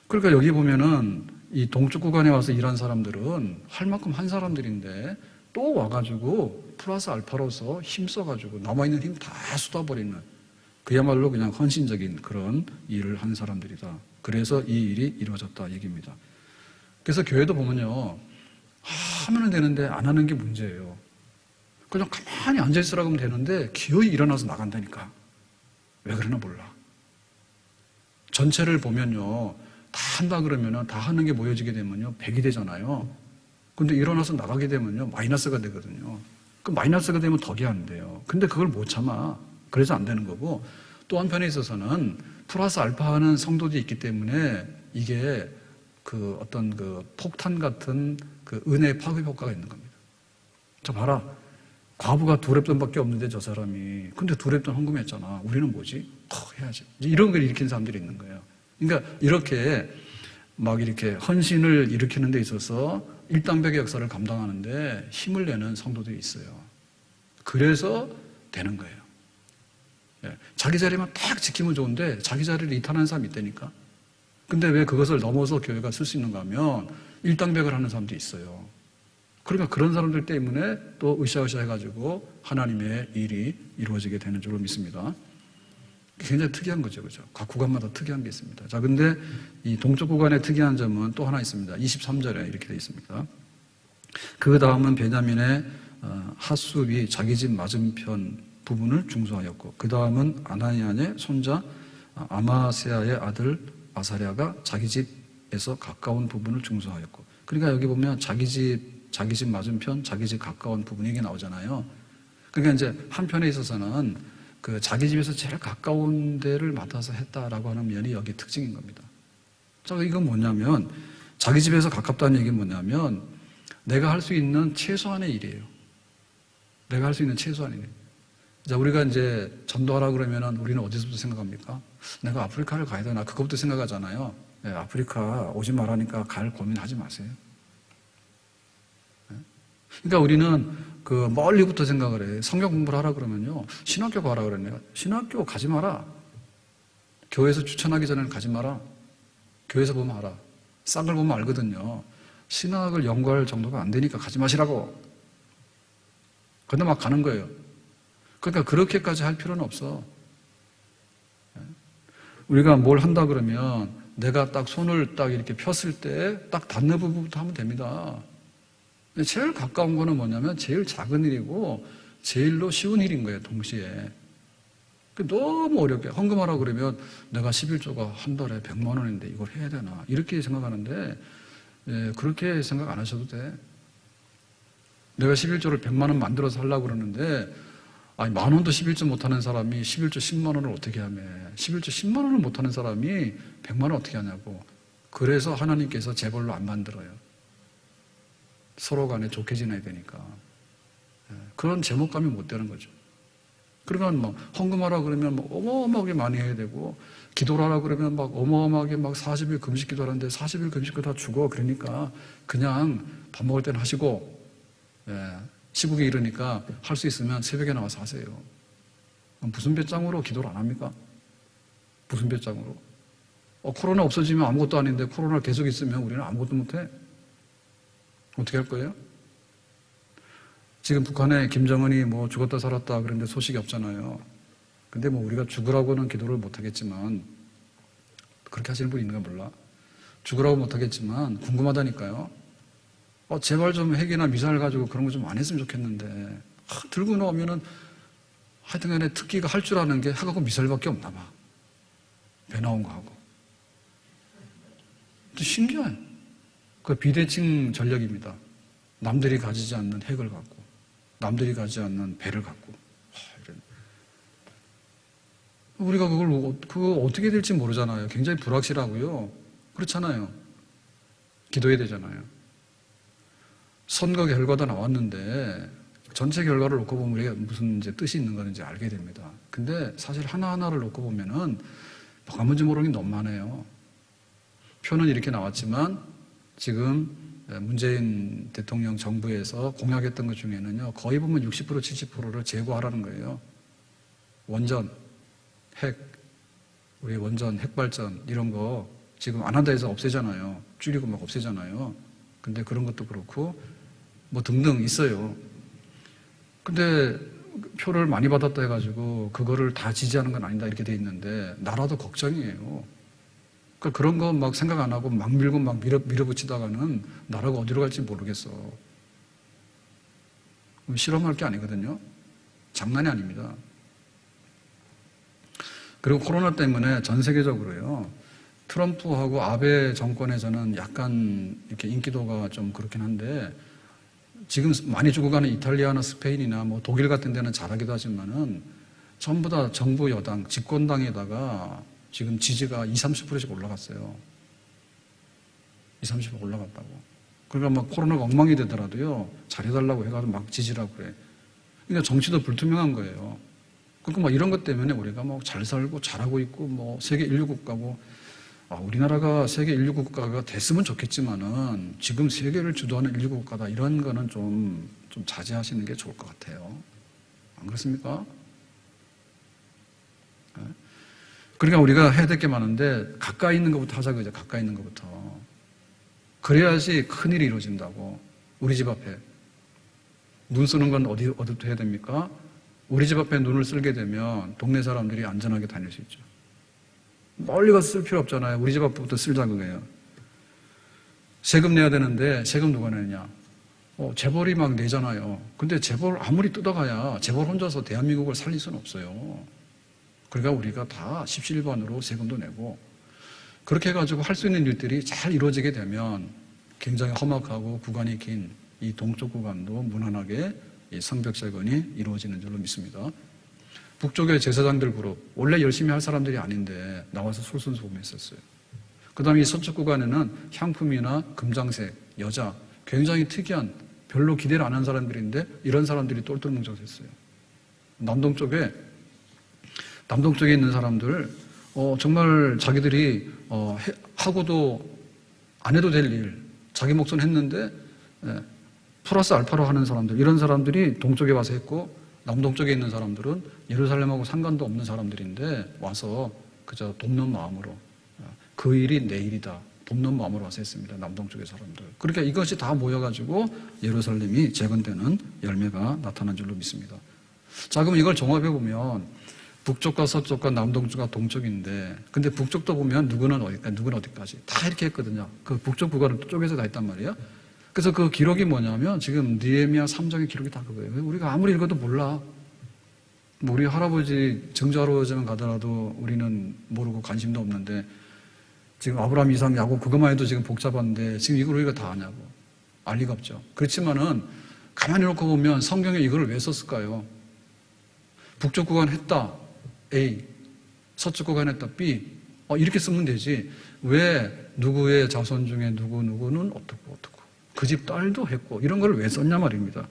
그러니까 여기 보면은 이 동쪽 구간에 와서 일한 사람들은 할 만큼 한 사람들인데 또 와가지고 플러스 알파로서 힘써가지고 남아있는 힘 다 쏟아버리는 그야말로 그냥 헌신적인 그런 일을 한 사람들이다. 그래서 이 일이 이루어졌다 얘기입니다. 그래서 교회도 보면요 하면 되는데 안 하는 게 문제예요. 그냥 가만히 앉아있으라고 하면 되는데 기어이 일어나서 나간다니까. 왜 그러나 몰라. 전체를 보면요 다 한다 그러면은 다 하는 게 모여지게 되면요 100이 되잖아요. 근데 일어나서 나가게 되면요 마이너스가 되거든요. 그 마이너스가 되면 덕이 안 돼요. 근데 그걸 못 참아. 그래서 안 되는 거고 또 한편에 있어서는 플러스 알파 하는 성도들이 있기 때문에 이게 그 어떤 그 폭탄 같은 그 은혜의 파급 효과가 있는 겁니다. 저 봐라. 과부가 2랩돈밖에 없는데 저 사람이 근데 2랩돈 헌금했잖아. 우리는 뭐지? 해야지. 이런 걸 일으킨 사람들이 있는 거예요. 그러니까 이렇게 막 이렇게 헌신을 일으키는 데 있어서 일당백의 역사를 감당하는데 힘을 내는 성도들이 있어요. 그래서 되는 거예요. 자기 자리만 딱 지키면 좋은데 자기 자리를 이탈하는 사람이 있다니까. 근데 왜 그것을 넘어서 교회가 쓸 수 있는가 하면 일당백을 하는 사람도 있어요. 그러니까 그런 사람들 때문에 또 으쌰으쌰 해가지고 하나님의 일이 이루어지게 되는 줄로 믿습니다. 굉장히 특이한 거죠. 그죠? 각 구간마다 특이한 게 있습니다. 자, 근데 이 동쪽 구간의 특이한 점은 또 하나 있습니다. 23절에 이렇게 되어 있습니다. 그 다음은 베냐민의 핫숲이 자기 집 맞은편 부분을 중수하였고, 그 다음은 아나니아의 손자 아마세아의 아들 아사랴가 자기 집에서 가까운 부분을 중수하였고, 그러니까 여기 보면 자기 집 맞은편, 자기 집 가까운 부분이 이게 나오잖아요. 그러니까 이제 한편에 있어서는 그 자기 집에서 제일 가까운 데를 맡아서 했다라고 하는 면이 여기 특징인 겁니다. 자, 이건 뭐냐면 자기 집에서 가깝다는 얘기는 뭐냐면 내가 할 수 있는 최소한의 일이에요. 내가 할 수 있는 최소한의 일. 자, 우리가 이제 전도하라 그러면은 우리는 어디서부터 생각합니까? 내가 아프리카를 가야 되나? 그것부터 생각하잖아요. 네, 아프리카 오지 말라니까 갈 고민하지 마세요. 네? 그러니까 우리는 그 멀리부터 생각을 해. 성경 공부를 하라 그러면요. 신학교 가라 그러네요. 신학교 가지 마라. 교회에서 추천하기 전에는 가지 마라. 교회에서 보면 알아. 싼 걸 보면 알거든요. 신학을 연구할 정도가 안 되니까 가지 마시라고. 근데 막 가는 거예요. 그러니까 그렇게까지 할 필요는 없어. 우리가 뭘 한다 그러면 내가 딱 손을 딱 이렇게 폈을 때 딱 닿는 부분부터 하면 됩니다. 제일 가까운 거는 뭐냐면 제일 작은 일이고 제일로 쉬운 일인 거예요, 동시에. 너무 어렵게 헌금하라고 그러면 내가 11조가 한 달에 100만 원인데 이걸 해야 되나 이렇게 생각하는데 그렇게 생각 안 하셔도 돼. 내가 11조를 100만 원 만들어서 하려고 그러는데 아니 만 원도 11조 못하는 사람이 11조 10만 원을 어떻게 하며 11조 10만 원을 못하는 사람이 100만 원 어떻게 하냐고. 그래서 하나님께서 재벌로 안 만들어요. 서로 간에 좋게 지내야 되니까. 그런 제목감이 못 되는 거죠. 그러니까 뭐 헌금하라 그러면 뭐 어마어마하게 많이 해야 되고 기도를 하라 그러면 막 어마어마하게 막 40일 금식 기도하는데 40일 금식 기도 다 죽어. 그러니까 그냥 밥 먹을 때는 하시고 시국에 이르니까 할 수 있으면 새벽에 나와서 하세요. 무슨 배짱으로 기도를 안 합니까? 무슨 배짱으로? 코로나 없어지면 아무것도 아닌데 코로나 계속 있으면 우리는 아무것도 못해. 어떻게 할 거예요? 지금 북한에 김정은이 뭐 죽었다 살았다 그런데 소식이 없잖아요. 근데 뭐 우리가 죽으라고는 기도를 못 하겠지만 그렇게 하시는 분이 있는가 몰라. 죽으라고 못 하겠지만 궁금하다니까요. 제발 좀 핵이나 미사일 가지고 그런 거 좀 안 했으면 좋겠는데 들고 나오면은 하여튼간에 특기가 할 줄 아는 게 핵하고 미사일밖에 없나 봐. 배 나온 거 하고. 신기해. 그 비대칭 전력입니다. 남들이 가지지 않는 핵을 갖고 남들이 가지지 않는 배를 갖고 우리가 그거 어떻게 될지 모르잖아요. 굉장히 불확실하고요. 그렇잖아요. 기도해야 되잖아요. 선거 결과도 나왔는데 전체 결과를 놓고 보면 우리가 무슨 이제 뜻이 있는 건지 알게 됩니다. 근데 사실 하나하나를 놓고 보면은 뭐가 뭔지 모르는 게 너무 많아요. 표는 이렇게 나왔지만 지금 문재인 대통령 정부에서 공약했던 것 중에는요, 거의 보면 60% 70%를 제고하라는 거예요. 원전, 핵, 우리 원전, 핵발전 이런 거 지금 안 한다 해서 없애잖아요. 줄이고 막 없애잖아요. 근데 그런 것도 그렇고 뭐 등등 있어요. 근데 표를 많이 받았다 해가지고 그거를 다 지지하는 건 아니다 이렇게 돼 있는데 나라도 걱정이에요. 그러니까 그런 거 막 생각 안 하고 막 밀고 막 밀어붙이다가는 나라가 어디로 갈지 모르겠어. 실험할 게 아니거든요. 장난이 아닙니다. 그리고 코로나 때문에 전 세계적으로요. 트럼프하고 아베 정권에서는 약간 이렇게 인기도가 좀 그렇긴 한데 지금 많이 죽어가는 이탈리아나 스페인이나 뭐 독일 같은 데는 잘하기도 하지만은 전부 다 정부 여당, 집권당에다가 지금 지지가 20, 30%씩 올라갔어요. 20, 30% 올라갔다고. 그러니까 막 코로나가 엉망이 되더라도요, 잘해달라고 해가지고 막 지지라고 그래. 그러니까 정치도 불투명한 거예요. 그러니까 막 이런 것 때문에 우리가 뭐 잘 살고 잘하고 있고 뭐 세계 인류 국가고 우리나라가 세계 인류 국가가 됐으면 좋겠지만은 지금 세계를 주도하는 인류 국가다 이런 거는 좀 자제하시는 게 좋을 것 같아요. 안 그렇습니까? 네? 그러니까 우리가 해야 될 게 많은데 가까이 있는 것부터 하자 그죠. 가까이 있는 것부터. 그래야지 큰일이 이루어진다고. 우리 집 앞에. 눈 쓰는 건 어디부터 해야 됩니까? 우리 집 앞에 눈을 쓸게 되면 동네 사람들이 안전하게 다닐 수 있죠. 멀리 가서 쓸 필요 없잖아요. 우리 집 앞부터 쓸자 그거예요. 세금 내야 되는데 세금 누가 내느냐? 재벌이 막 내잖아요. 근데 재벌 아무리 뜯어가야 재벌 혼자서 대한민국을 살릴 수는 없어요. 그러니까 우리가 다 십시일반으로 세금도 내고 그렇게 해가지고 할 수 있는 일들이 잘 이루어지게 되면 굉장히 험악하고 구간이 긴 이 동쪽 구간도 무난하게 이 성벽재건이 이루어지는 줄로 믿습니다. 북쪽의 제사장들 그룹, 원래 열심히 할 사람들이 아닌데 나와서 솔선수범했었어요. 그 다음에 이 서쪽 구간에는 향품이나 금장색, 여자, 굉장히 특이한, 별로 기대를 안 한 사람들인데 이런 사람들이 똘똘 뭉쳐졌어요. 남동쪽에 있는 사람들, 정말 자기들이 하고도 안 해도 될 일, 자기 몫은 했는데 플러스 알파로 하는 사람들, 이런 사람들이 동쪽에 와서 했고 남동쪽에 있는 사람들은 예루살렘하고 상관도 없는 사람들인데 와서 그저 돕는 마음으로 그 일이 내 일이다. 돕는 마음으로 와서 했습니다. 남동쪽의 사람들. 그러니까 이것이 다 모여가지고 예루살렘이 재건되는 열매가 나타난 줄로 믿습니다. 자, 그럼 이걸 종합해 보면 북쪽과 서쪽과 남동쪽과 동쪽인데 근데 북쪽도 보면 누구는 어디까지 다 이렇게 했거든요. 그 북쪽 구간을 쪼개서 다 했단 말이에요. 그래서 그 기록이 뭐냐면 지금 느헤미야 3장의 기록이 다 그거예요. 우리가 아무리 읽어도 몰라. 뭐 우리 할아버지 정자할아버지만 가더라도 우리는 모르고 관심도 없는데 지금 아브라함, 이삭, 야곱 그것만 해도 지금 복잡한데 지금 이걸 우리가 다 아냐고. 알 리가 없죠. 그렇지만은 가만히 놓고 보면 성경에 이거를 왜 썼을까요? 북쪽 구간 했다. A. 서쪽 구간 했다. B. 이렇게 쓰면 되지. 왜 누구의 자손 중에 누구는 어떻고 그 집 딸도 했고 이런 걸 왜 썼냐 말입니다.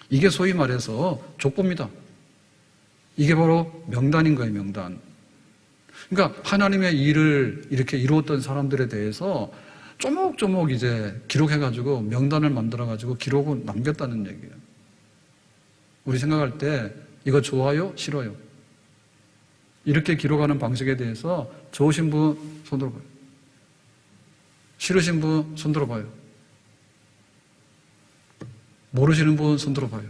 이게 소위 말해서 족보입니다. 이게 바로 명단인 거예요. 명단. 그러니까 하나님의 일을 이렇게 이루었던 사람들에 대해서 조목조목 이제 기록해가지고 명단을 만들어가지고 기록을 남겼다는 얘기예요. 우리 생각할 때 이거 좋아요? 싫어요? 이렇게 기록하는 방식에 대해서 좋으신 분 손 들어봐요. 싫으신 분 손 들어봐요. 모르시는 분 손 들어봐요.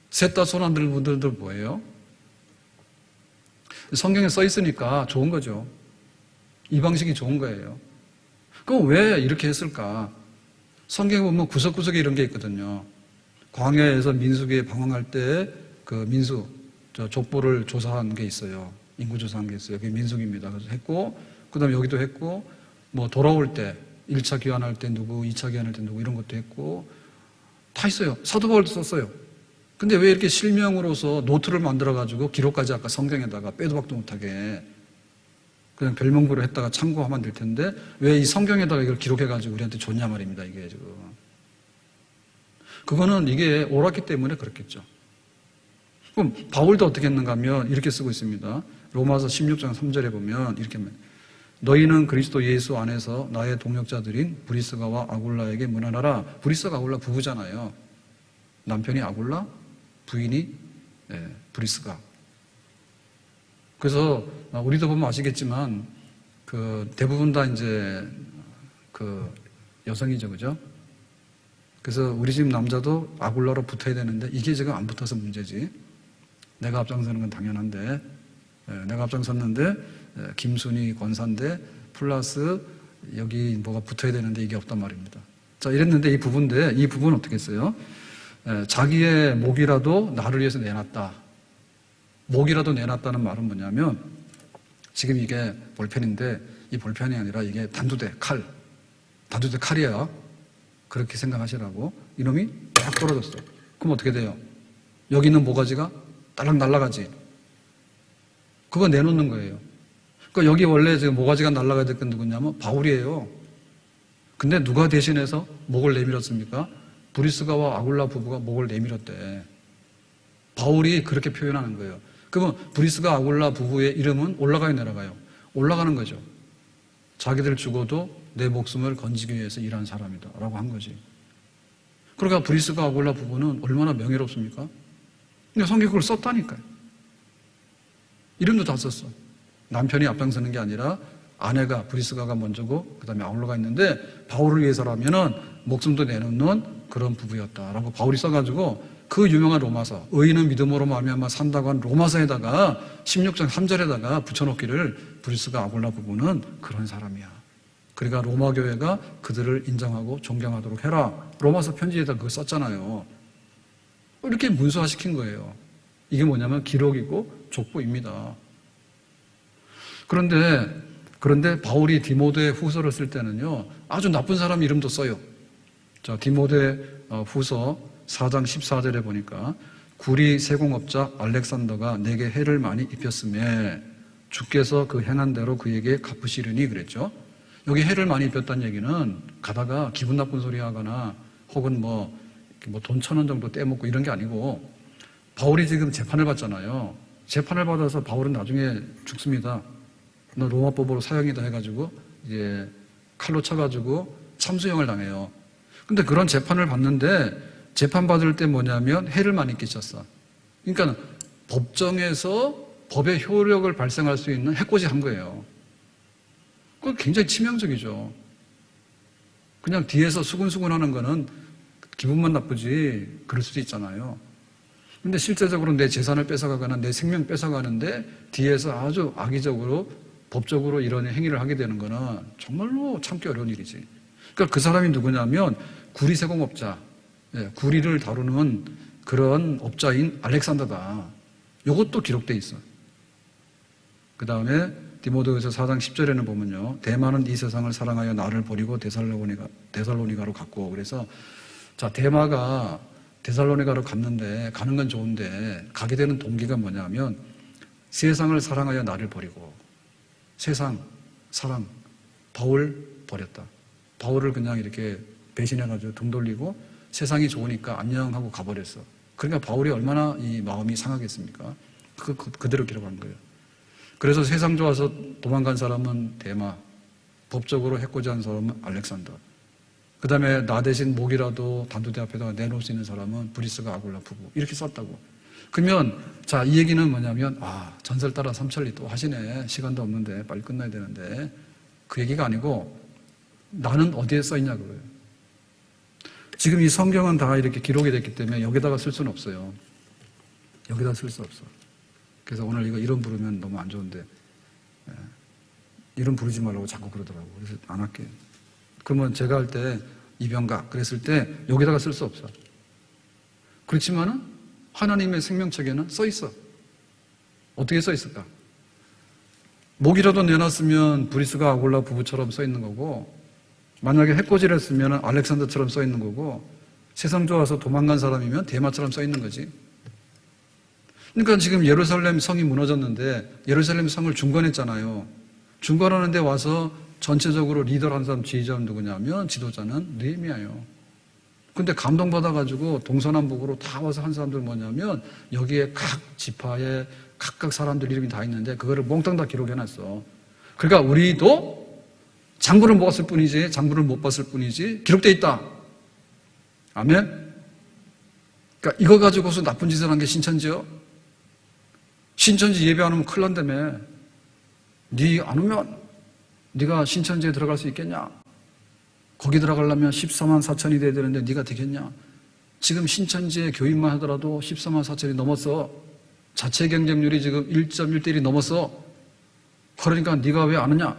셋 다 손 안 드는 분들도 뭐예요? 성경에 써 있으니까 좋은 거죠. 이 방식이 좋은 거예요. 그럼 왜 이렇게 했을까? 성경에 보면 구석구석에 이런 게 있거든요. 광야에서 민수기에 방황할 때 그 민수, 족보를 조사한 게 있어요. 인구 조사한 게 있어요. 그게 민수기입니다. 그래서 했고, 그 다음에 여기도 했고, 뭐 돌아올 때, 1차 귀환할 때 누구, 2차 귀환할 때 누구, 이런 것도 했고, 다 있어요. 사도 바울도 썼어요. 근데 왜 이렇게 실명으로서 노트를 만들어가지고 기록까지 아까 성경에다가 빼도 박도 못하게 그냥 별명부로 했다가 참고하면 될 텐데 왜 이 성경에다가 이걸 기록해가지고 우리한테 줬냐 말입니다. 이게 지금. 그거는 이게 옳았기 때문에 그렇겠죠. 그럼 바울도 어떻게 했는가 하면 이렇게 쓰고 있습니다. 로마서 16장 3절에 보면 이렇게 너희는 그리스도 예수 안에서 나의 동역자들인 브리스가와 아굴라에게 문안하라. 브리스가 아굴라 부부잖아요. 남편이 아굴라, 부인이 브리스가. 그래서 우리도 보면 아시겠지만 그 대부분 다 이제 그 여성이죠, 그죠? 그래서 우리 집 남자도 아굴라로 붙어야 되는데 이게 지금 안 붙어서 문제지. 내가 앞장서는 건 당연한데 내가 앞장섰는데 김순희 권사인데 플러스 여기 뭐가 붙어야 되는데 이게 없단 말입니다. 자, 이랬는데 이 부분은 어떻게 했어요? 자기의 목이라도 나를 위해서 내놨다. 목이라도 내놨다는 말은 뭐냐면 지금 이게 볼펜인데 이 볼펜이 아니라 이게 단두대 칼이야. 그렇게 생각하시라고. 이놈이 딱 떨어졌어. 그럼 어떻게 돼요? 여기 있는 모가지가 딸랑 날아가지. 그거 내놓는 거예요. 그러니까 여기 원래 지금 모가지가 날아가야 될 건 누구냐면 바울이에요. 근데 누가 대신해서 목을 내밀었습니까? 브리스가와 아굴라 부부가 목을 내밀었대. 바울이 그렇게 표현하는 거예요. 그러면 브리스가 아굴라 부부의 이름은 올라가요, 내려가요? 올라가는 거죠. 자기들 죽어도 내 목숨을 건지기 위해서 일한 사람이다 라고 한 거지. 그러니까 브리스가 아굴라 부부는 얼마나 명예롭습니까? 근데 성경에 그걸 썼다니까요. 이름도 다 썼어. 남편이 앞장서는 게 아니라 아내가 브리스가가 먼저고 그다음에 아울러가 있는데 바울을 위해서라면은 목숨도 내놓는 그런 부부였다라고 바울이 써가지고 그 유명한 로마서 의인은 믿음으로 말미암아 산다고 한 로마서에다가 16장 3절에다가 붙여놓기를 브리스가 아굴라 부부는 그런 사람이야. 그러니까 로마 교회가 그들을 인정하고 존경하도록 해라. 로마서 편지에다 그거 썼잖아요. 이렇게 문서화시킨 거예요. 이게 뭐냐면 기록이고 족보입니다. 그런데 바울이 디모데 후서를 쓸 때는요, 아주 나쁜 사람 이름도 써요. 자, 디모데 후서 4장 14절에 보니까 구리 세공업자 알렉산더가 내게 해를 많이 입혔음에 주께서 그 행한 대로 그에게 갚으시려니 그랬죠. 여기 해를 많이 입혔다는 얘기는 가다가 기분 나쁜 소리 하거나 혹은 뭐 돈 1,000원 정도 떼먹고 이런 게 아니고 바울이 지금 재판을 받잖아요. 재판을 받아서 바울은 나중에 죽습니다. 너 로마법으로 사형이다 해가지고 이제 칼로 쳐가지고 참수형을 당해요. 근데 그런 재판을 받는데 재판 받을 때 뭐냐면 해를 많이 끼쳤어. 그러니까 법정에서 법의 효력을 발생할 수 있는 해코지 한 거예요. 그거 굉장히 치명적이죠. 그냥 뒤에서 수근수근 하는 거는 기분만 나쁘지 그럴 수도 있잖아요. 근데 실제적으로 내 재산을 뺏어가거나 내 생명 뺏어가는데 뒤에서 아주 악의적으로 법적으로 이런 행위를 하게 되는 거는 정말로 참기 어려운 일이지. 그러니까 그 사람이 누구냐면 구리세공업자, 구리를 다루는 그런 업자인 알렉산더다. 이것도 기록돼 있어. 그 다음에 디모데후서 4장 10절에는 보면요, 대마는 이 세상을 사랑하여 나를 버리고 데살로니가로 갔고, 그래서 자, 대마가 데살로니가로 갔는데 가는 건 좋은데 가게 되는 동기가 뭐냐면 세상을 사랑하여 나를 버리고, 세상, 사랑, 바울 버렸다. 바울을 그냥 이렇게 배신해가지고 등 돌리고 세상이 좋으니까 안녕하고 가버렸어. 그러니까 바울이 얼마나 이 마음이 상하겠습니까? 그대로 기록한 거예요. 그래서 세상 좋아서 도망간 사람은 대마, 법적으로 해코지한 사람은 알렉산더. 그 다음에 나 대신 목이라도 단두대 앞에다가 내놓을 수 있는 사람은 브리스가 아굴라 부부. 이렇게 썼다고. 그러면 자, 이 얘기는 뭐냐면 전설 따라 삼천리 또 하시네. 시간도 없는데 빨리 끝나야 되는데 그 얘기가 아니고 나는 어디에 써있냐 그거예요. 지금 이 성경은 다 이렇게 기록이 됐기 때문에 여기다가 쓸 수는 없어요. 여기다 쓸 수 없어. 그래서 오늘 이거 이름 부르면 너무 안 좋은데 이름 부르지 말라고 자꾸 그러더라고. 그래서 안 할게요. 그러면 제가 할 때 이병각 그랬을 때 여기다가 쓸 수 없어. 그렇지만은 하나님의 생명책에는 써 있어. 어떻게 써 있을까? 목이라도 내놨으면 브리스가 아굴라 부부처럼 써 있는 거고, 만약에 해코지를 했으면 알렉산더처럼 써 있는 거고, 세상 좋아서 도망간 사람이면 대마처럼 써 있는 거지. 그러니까 지금 예루살렘 성이 무너졌는데 예루살렘 성을 중건했잖아요. 중건하는데 와서 전체적으로 리더를 한 사람, 지휘자는 누구냐면 지도자는 느헤미야예요. 근데 감동받아가지고 동서남북으로 다 와서 한 사람들 뭐냐면 여기에 각 지파에 각각 사람들 이름이 다 있는데 그거를 몽땅 다 기록해놨어. 그러니까 우리도 장부를 못 봤을 뿐이지, 장부를 못 봤을 뿐이지 기록돼 있다. 아멘? 그러니까 이거 가지고서 나쁜 짓을 한 게 신천지요? 신천지 예배 안 오면 큰일 난다며. 네 안 오면 네가 신천지에 들어갈 수 있겠냐? 거기 들어가려면 14만 4천이 돼야 되는데 네가 되겠냐? 지금 신천지의 교인만 하더라도 14만 4천이 넘었어. 자체 경쟁률이 지금 1.1대1이 넘었어. 그러니까 네가 왜 안 오냐?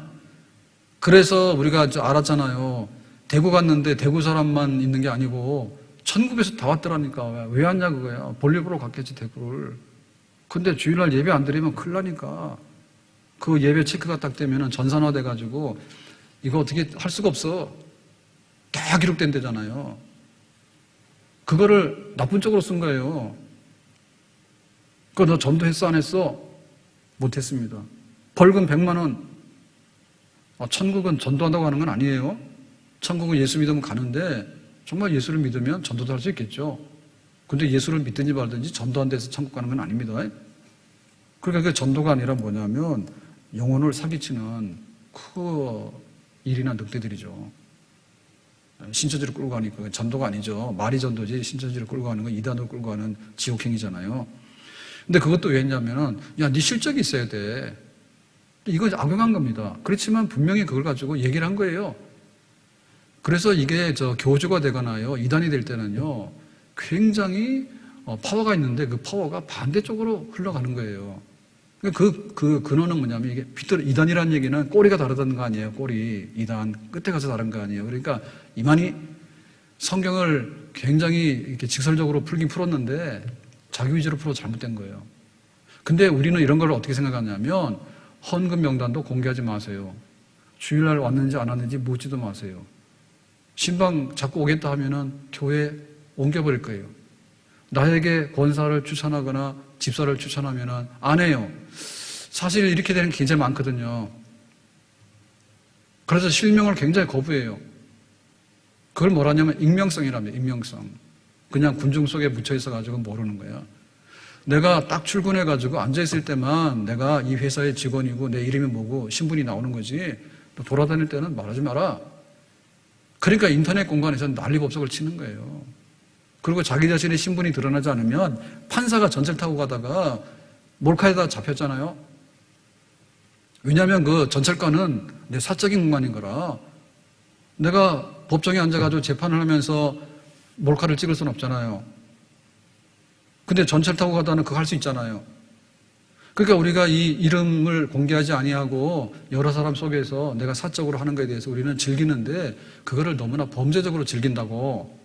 그래서 우리가 알았잖아요. 대구 갔는데 대구 사람만 있는 게 아니고 천국에서 다 왔더라니까. 왜 왔냐 그거야. 볼일 보러 갔겠지 대구를. 근데 주일날 예배 안 드리면 큰일 나니까. 그 예배 체크가 딱 되면 전산화돼가지고 이거 어떻게 할 수가 없어. 다 기록된 데잖아요. 그거를 나쁜 쪽으로 쓴 거예요. 그거 너 전도했어 안 했어? 못했습니다. 벌금 100만 원. 천국은 전도한다고 하는 건 아니에요. 천국은 예수 믿으면 가는데 정말 예수를 믿으면 전도도 할 수 있겠죠. 근데 예수를 믿든지 말든지 전도한 데서 천국 가는 건 아닙니다. 그러니까 그 전도가 아니라 뭐냐면 영혼을 사기치는 그 일이나 늑대들이죠. 신천지를 끌고 가니까 전도가 아니죠. 말이 전도지 신천지를 끌고 가는 건 이단으로 끌고 가는 지옥행이잖아요. 근데 그것도 왜 했냐면은 야, 네 실적이 있어야 돼. 이건 악용한 겁니다. 그렇지만 분명히 그걸 가지고 얘기를 한 거예요. 그래서 이게 교주가 되거나요, 이단이 될 때는요, 굉장히 파워가 있는데 그 파워가 반대쪽으로 흘러가는 거예요. 그 근원은 뭐냐면 이게 이단이라는 얘기는 꼬리가 다르다는 거 아니에요. 꼬리, 이단, 끝에 가서 다른 거 아니에요. 그러니까 이만희 성경을 굉장히 이렇게 직설적으로 풀긴 풀었는데 자기 위주로 풀어 잘못된 거예요. 근데 우리는 이런 걸 어떻게 생각하냐면 헌금 명단도 공개하지 마세요. 주일날 왔는지 안 왔는지 묻지도 마세요. 신방 자꾸 오겠다 하면은 교회 옮겨버릴 거예요. 나에게 권사를 추천하거나 집사를 추천하면은 안 해요. 사실 이렇게 되는 게 굉장히 많거든요. 그래서 실명을 굉장히 거부해요. 그걸 뭐라냐면 익명성이랍니다. 익명성. 그냥 군중 속에 묻혀 있어가지고 모르는 거야. 내가 딱 출근해가지고 앉아있을 때만 내가 이 회사의 직원이고 내 이름이 뭐고 신분이 나오는 거지. 또 돌아다닐 때는 말하지 마라. 그러니까 인터넷 공간에서 난리법석을 치는 거예요. 그리고 자기 자신의 신분이 드러나지 않으면 판사가 전철 타고 가다가 몰카에다 잡혔잖아요. 왜냐하면 그 전철관은 내 사적인 공간인 거라 내가 법정에 앉아가지고 재판을 하면서 몰카를 찍을 수는 없잖아요. 근데 전철 타고 가다는 그거 할 수 있잖아요. 그러니까 우리가 이 이름을 공개하지 아니하고 여러 사람 속에서 내가 사적으로 하는 것에 대해서 우리는 즐기는데 그거를 너무나 범죄적으로 즐긴다고.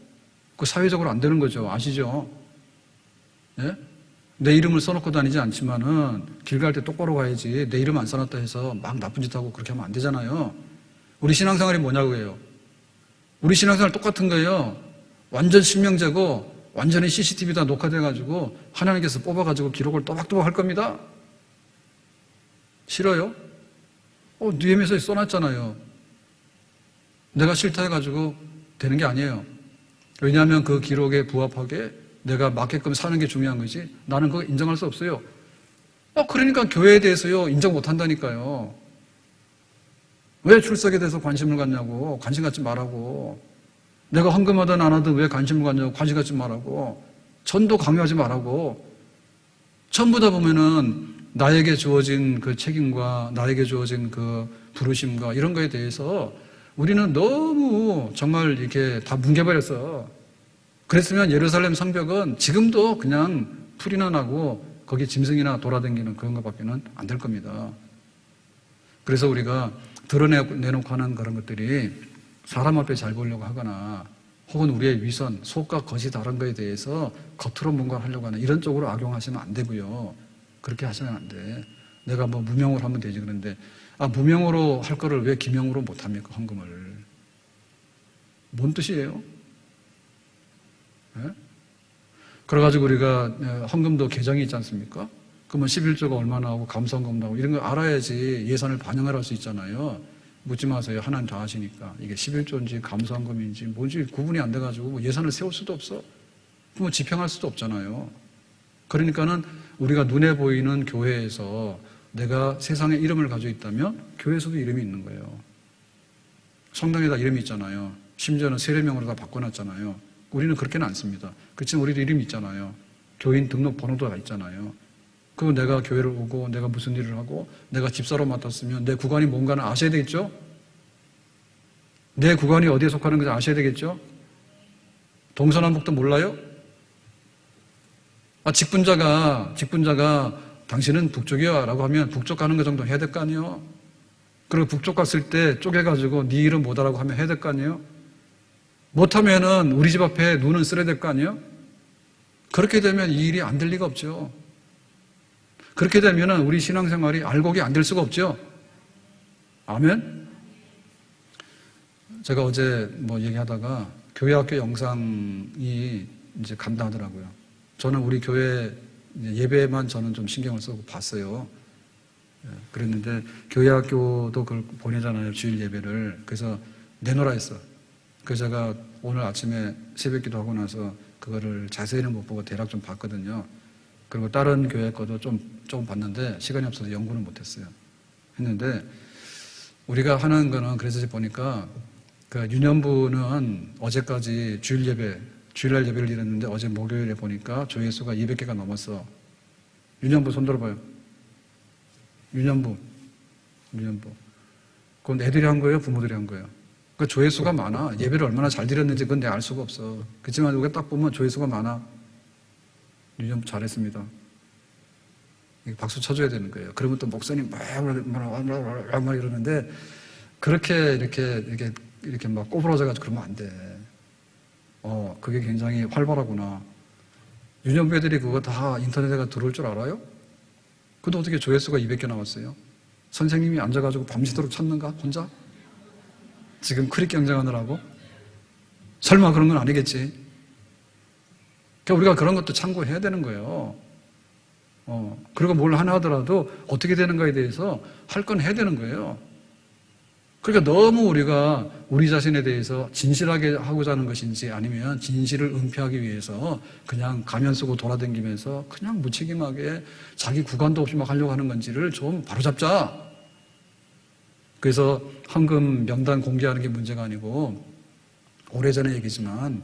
그 사회적으로 안 되는 거죠. 아시죠? 예? 내 이름을 써놓고 다니지 않지만은 길 갈 때 똑바로 가야지 내 이름 안 써놨다 해서 막 나쁜 짓 하고 그렇게 하면 안 되잖아요. 우리 신앙생활이 뭐냐고 해요. 우리 신앙생활 똑같은 거예요. 완전 실명제고 완전히 CCTV다 녹화돼가지고 하나님께서 뽑아가지고 기록을 또박또박 할 겁니다. 싫어요? UM에서 써놨잖아요. 내가 싫다 해가지고 되는 게 아니에요. 왜냐하면 그 기록에 부합하게 내가 맞게끔 사는 게 중요한 거지 나는 그거 인정할 수 없어요. 그러니까 교회에 대해서요 인정 못 한다니까요. 왜 출석에 대해서 관심을 갖냐고. 관심 갖지 말라고. 내가 헌금하든 안 하든 왜 관심을 갖냐고. 관심 갖지 말라고. 전도 강요하지 말라고. 전부 다 보면은 나에게 주어진 그 책임과 나에게 주어진 그 부르심과 이런 거에 대해서 우리는 너무 정말 이렇게 다 뭉개버렸어. 그랬으면 예루살렘 성벽은 지금도 그냥 풀이나 나고 거기 짐승이나 돌아다니는 그런 것밖에는 안 될 겁니다. 그래서 우리가 드러내놓고 하는 그런 것들이 사람 앞에 잘 보이려고 하거나 혹은 우리의 위선, 속과 겉이 다른 거에 대해서 겉으로 뭔가 하려고 하는 이런 쪽으로 악용하시면 안 되고요. 그렇게 하시면 안 돼. 내가 뭐 무명으로 하면 되지 그런데 무명으로 할 거를 왜 기명으로 못 합니까? 헌금을. 뭔 뜻이에요? 네? 그래가지고 우리가 헌금도 계정이 있지 않습니까? 그러면 11조가 얼마나 하고 감사헌금 나오고 이런 걸 알아야지 예산을 반영을 할 수 있잖아요. 묻지 마세요. 하나님 다 아시니까. 이게 11조인지 감사헌금인지 뭔지 구분이 안 돼가지고 뭐 예산을 세울 수도 없어. 뭐 집행할 수도 없잖아요. 그러니까는 우리가 눈에 보이는 교회에서 내가 세상에 이름을 가지고 있다면 교회에서도 이름이 있는 거예요. 성당에다 이름이 있잖아요. 심지어는 세례명으로 다 바꿔놨잖아요. 우리는 그렇게는 않습니다. 그렇지만 우리도 이름이 있잖아요. 교인 등록 번호도 다 있잖아요. 그리고 내가 교회를 오고 내가 무슨 일을 하고 내가 집사로 맡았으면 내 구간이 뭔가는 아셔야 되겠죠? 내 구간이 어디에 속하는 건지 아셔야 되겠죠? 동서남북도 몰라요? 직분자가 당신은 북쪽이야 라고 하면 북쪽 가는 거 정도 해야 될 거 아니에요? 그리고 북쪽 갔을 때 쪼개가지고 네 이름 뭐다라고 하면 해야 될 거 아니에요? 못하면은 우리 집 앞에 눈은 쓸어야 될 거 아니에요? 그렇게 되면 이 일이 안 될 리가 없죠. 그렇게 되면은 우리 신앙생활이 알곡이 안 될 수가 없죠. 아멘? 제가 어제 뭐 얘기하다가 교회학교 영상이 이제 간다 하더라고요. 저는 우리 교회 예배만 저는 좀 신경을 쓰고 봤어요. 그랬는데 교회학교도 그걸 보내잖아요. 주일 예배를. 그래서 내놓으라 했어. 그래서 제가 오늘 아침에 새벽기도 하고 나서 그거를 자세히는 못 보고 대략 좀 봤거든요. 그리고 다른 교회 거도 조금 봤는데 시간이 없어서 연구는 못했어요. 했는데 우리가 하는 거는 그래서 보니까 그 유년부는 어제까지 주일날 예배를 드렸는데 어제 목요일에 보니까 조회수가 200개가 넘었어. 유년부 손 들어봐요. 유년부. 유년부. 그건 애들이 한 거예요? 부모들이 한 거예요? 그 조회수가 많아. 예배를 얼마나 잘 드렸는지 그건 내가 알 수가 없어. 그렇지만 우리가 딱 보면 조회수가 많아. 유년부 잘했습니다. 박수 쳐줘야 되는 거예요. 그러면 또 목사님 막 이러는데 그렇게 이렇게 막 꼬부러져가지고 그러면 안 돼. 그게 굉장히 활발하구나. 유년부 애들이 그거 다 인터넷에 들어올 줄 알아요? 근데 어떻게 조회수가 200개 나왔어요? 선생님이 앉아가지고 밤새도록 찾는가? 혼자? 지금 크릭 경쟁하느라고? 설마 그런 건 아니겠지? 그러니까 우리가 그런 것도 참고해야 되는 거예요. 그리고 뭘 하나 하더라도 어떻게 되는가에 대해서 할 건 해야 되는 거예요. 그러니까 너무 우리가 우리 자신에 대해서 진실하게 하고자 하는 것인지 아니면 진실을 은폐하기 위해서 그냥 가면 쓰고 돌아다니면서 그냥 무책임하게 자기 구간도 없이 막 하려고 하는 건지를 좀 바로잡자. 그래서 헌금 명단 공개하는 게 문제가 아니고 오래전의 얘기지만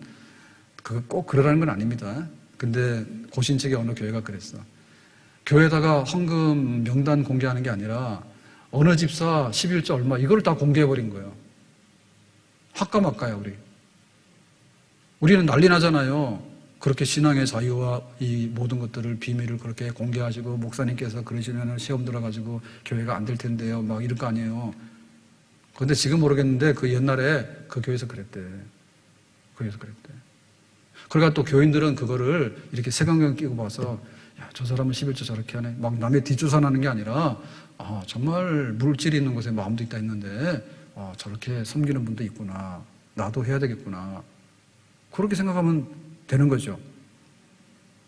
그거 꼭 그러라는 건 아닙니다. 근데 고신책의 어느 교회가 그랬어. 교회에다가 헌금 명단 공개하는 게 아니라 어느 집사 11조 얼마 이걸 다 공개해버린 거예요. 할까 말까요, 우리. 우리는 난리 나잖아요. 그렇게 신앙의 자유와 이 모든 것들을 비밀을 그렇게 공개하시고 목사님께서 그러시면 시험 들어가지고 교회가 안 될 텐데요. 막 이럴 거 아니에요. 그런데 지금 모르겠는데 그 옛날에 그 교회에서 그랬대. 교회에서 그랬대. 그러니까 또 교인들은 그거를 이렇게 색안경 끼고 봐서 야, 저 사람은 11조 저렇게 하네. 막 남의 뒷조사하는 게 아니라 정말 물질이 있는 곳에 마음도 있다 했는데 저렇게 섬기는 분도 있구나. 나도 해야 되겠구나. 그렇게 생각하면 되는 거죠.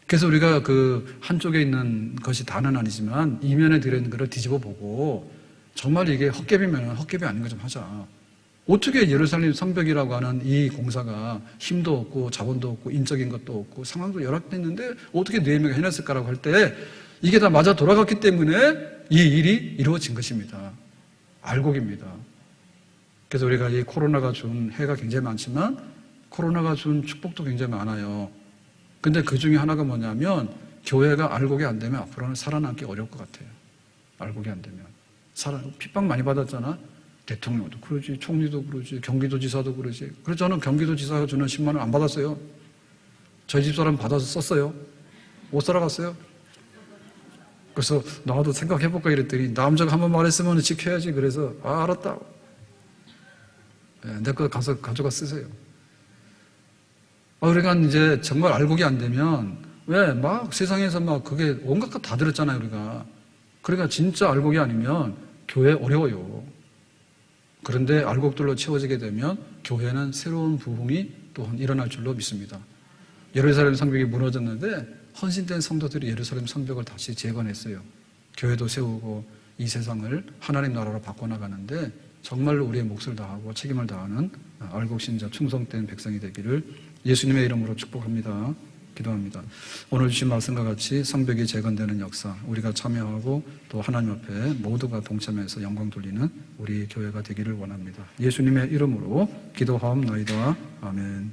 그래서 우리가 그 한쪽에 있는 것이 다는 아니지만 이면에 들어있는 것을 뒤집어 보고 정말 이게 헛개비면 헛개비 아닌 거 좀 하자. 어떻게 예루살렘 성벽이라고 하는 이 공사가 힘도 없고 자본도 없고 인적인 것도 없고 상황도 열악됐는데 어떻게 네명이 해냈을까라고 할 때 이게 다 맞아 돌아갔기 때문에 이 일이 이루어진 것입니다. 알곡입니다. 그래서 우리가 이 코로나가 준 해가 굉장히 많지만 코로나가 준 축복도 굉장히 많아요. 근데 그 중에 하나가 뭐냐면 교회가 알곡이 안 되면 앞으로는 살아남기 어려울 것 같아요. 알곡이 안 되면. 핍박 많이 받았잖아. 대통령도 그러지, 총리도 그러지, 경기도지사도 그러지. 그래서 저는 경기도지사가 주는 10만 원 안 받았어요. 저희 집사람 받아서 썼어요. 못 살아갔어요. 그래서 나도 생각해볼까 이랬더니 남자가 한번 말했으면 지켜야지. 그래서 알았다. 내 거 가서 가져가 쓰세요. 그러니까 이제 정말 알곡이 안 되면 왜 막 세상에서 막 그게 온갖 것 다 들었잖아요, 우리가. 그러니까 진짜 알곡이 아니면 교회 어려워요. 그런데 알곡들로 채워지게 되면 교회는 새로운 부흥이 또 일어날 줄로 믿습니다. 예루살렘 성벽이 무너졌는데 헌신된 성도들이 예루살렘 성벽을 다시 재건했어요. 교회도 세우고 이 세상을 하나님 나라로 바꿔나가는데 정말로 우리의 몫을 다하고 책임을 다하는 알곡신자 충성된 백성이 되기를 예수님의 이름으로 축복합니다. 기도합니다. 오늘 주신 말씀과 같이 성벽이 재건되는 역사 우리가 참여하고 또 하나님 앞에 모두가 동참해서 영광 돌리는 우리 교회가 되기를 원합니다. 예수님의 이름으로 기도하옵나이다. 아멘.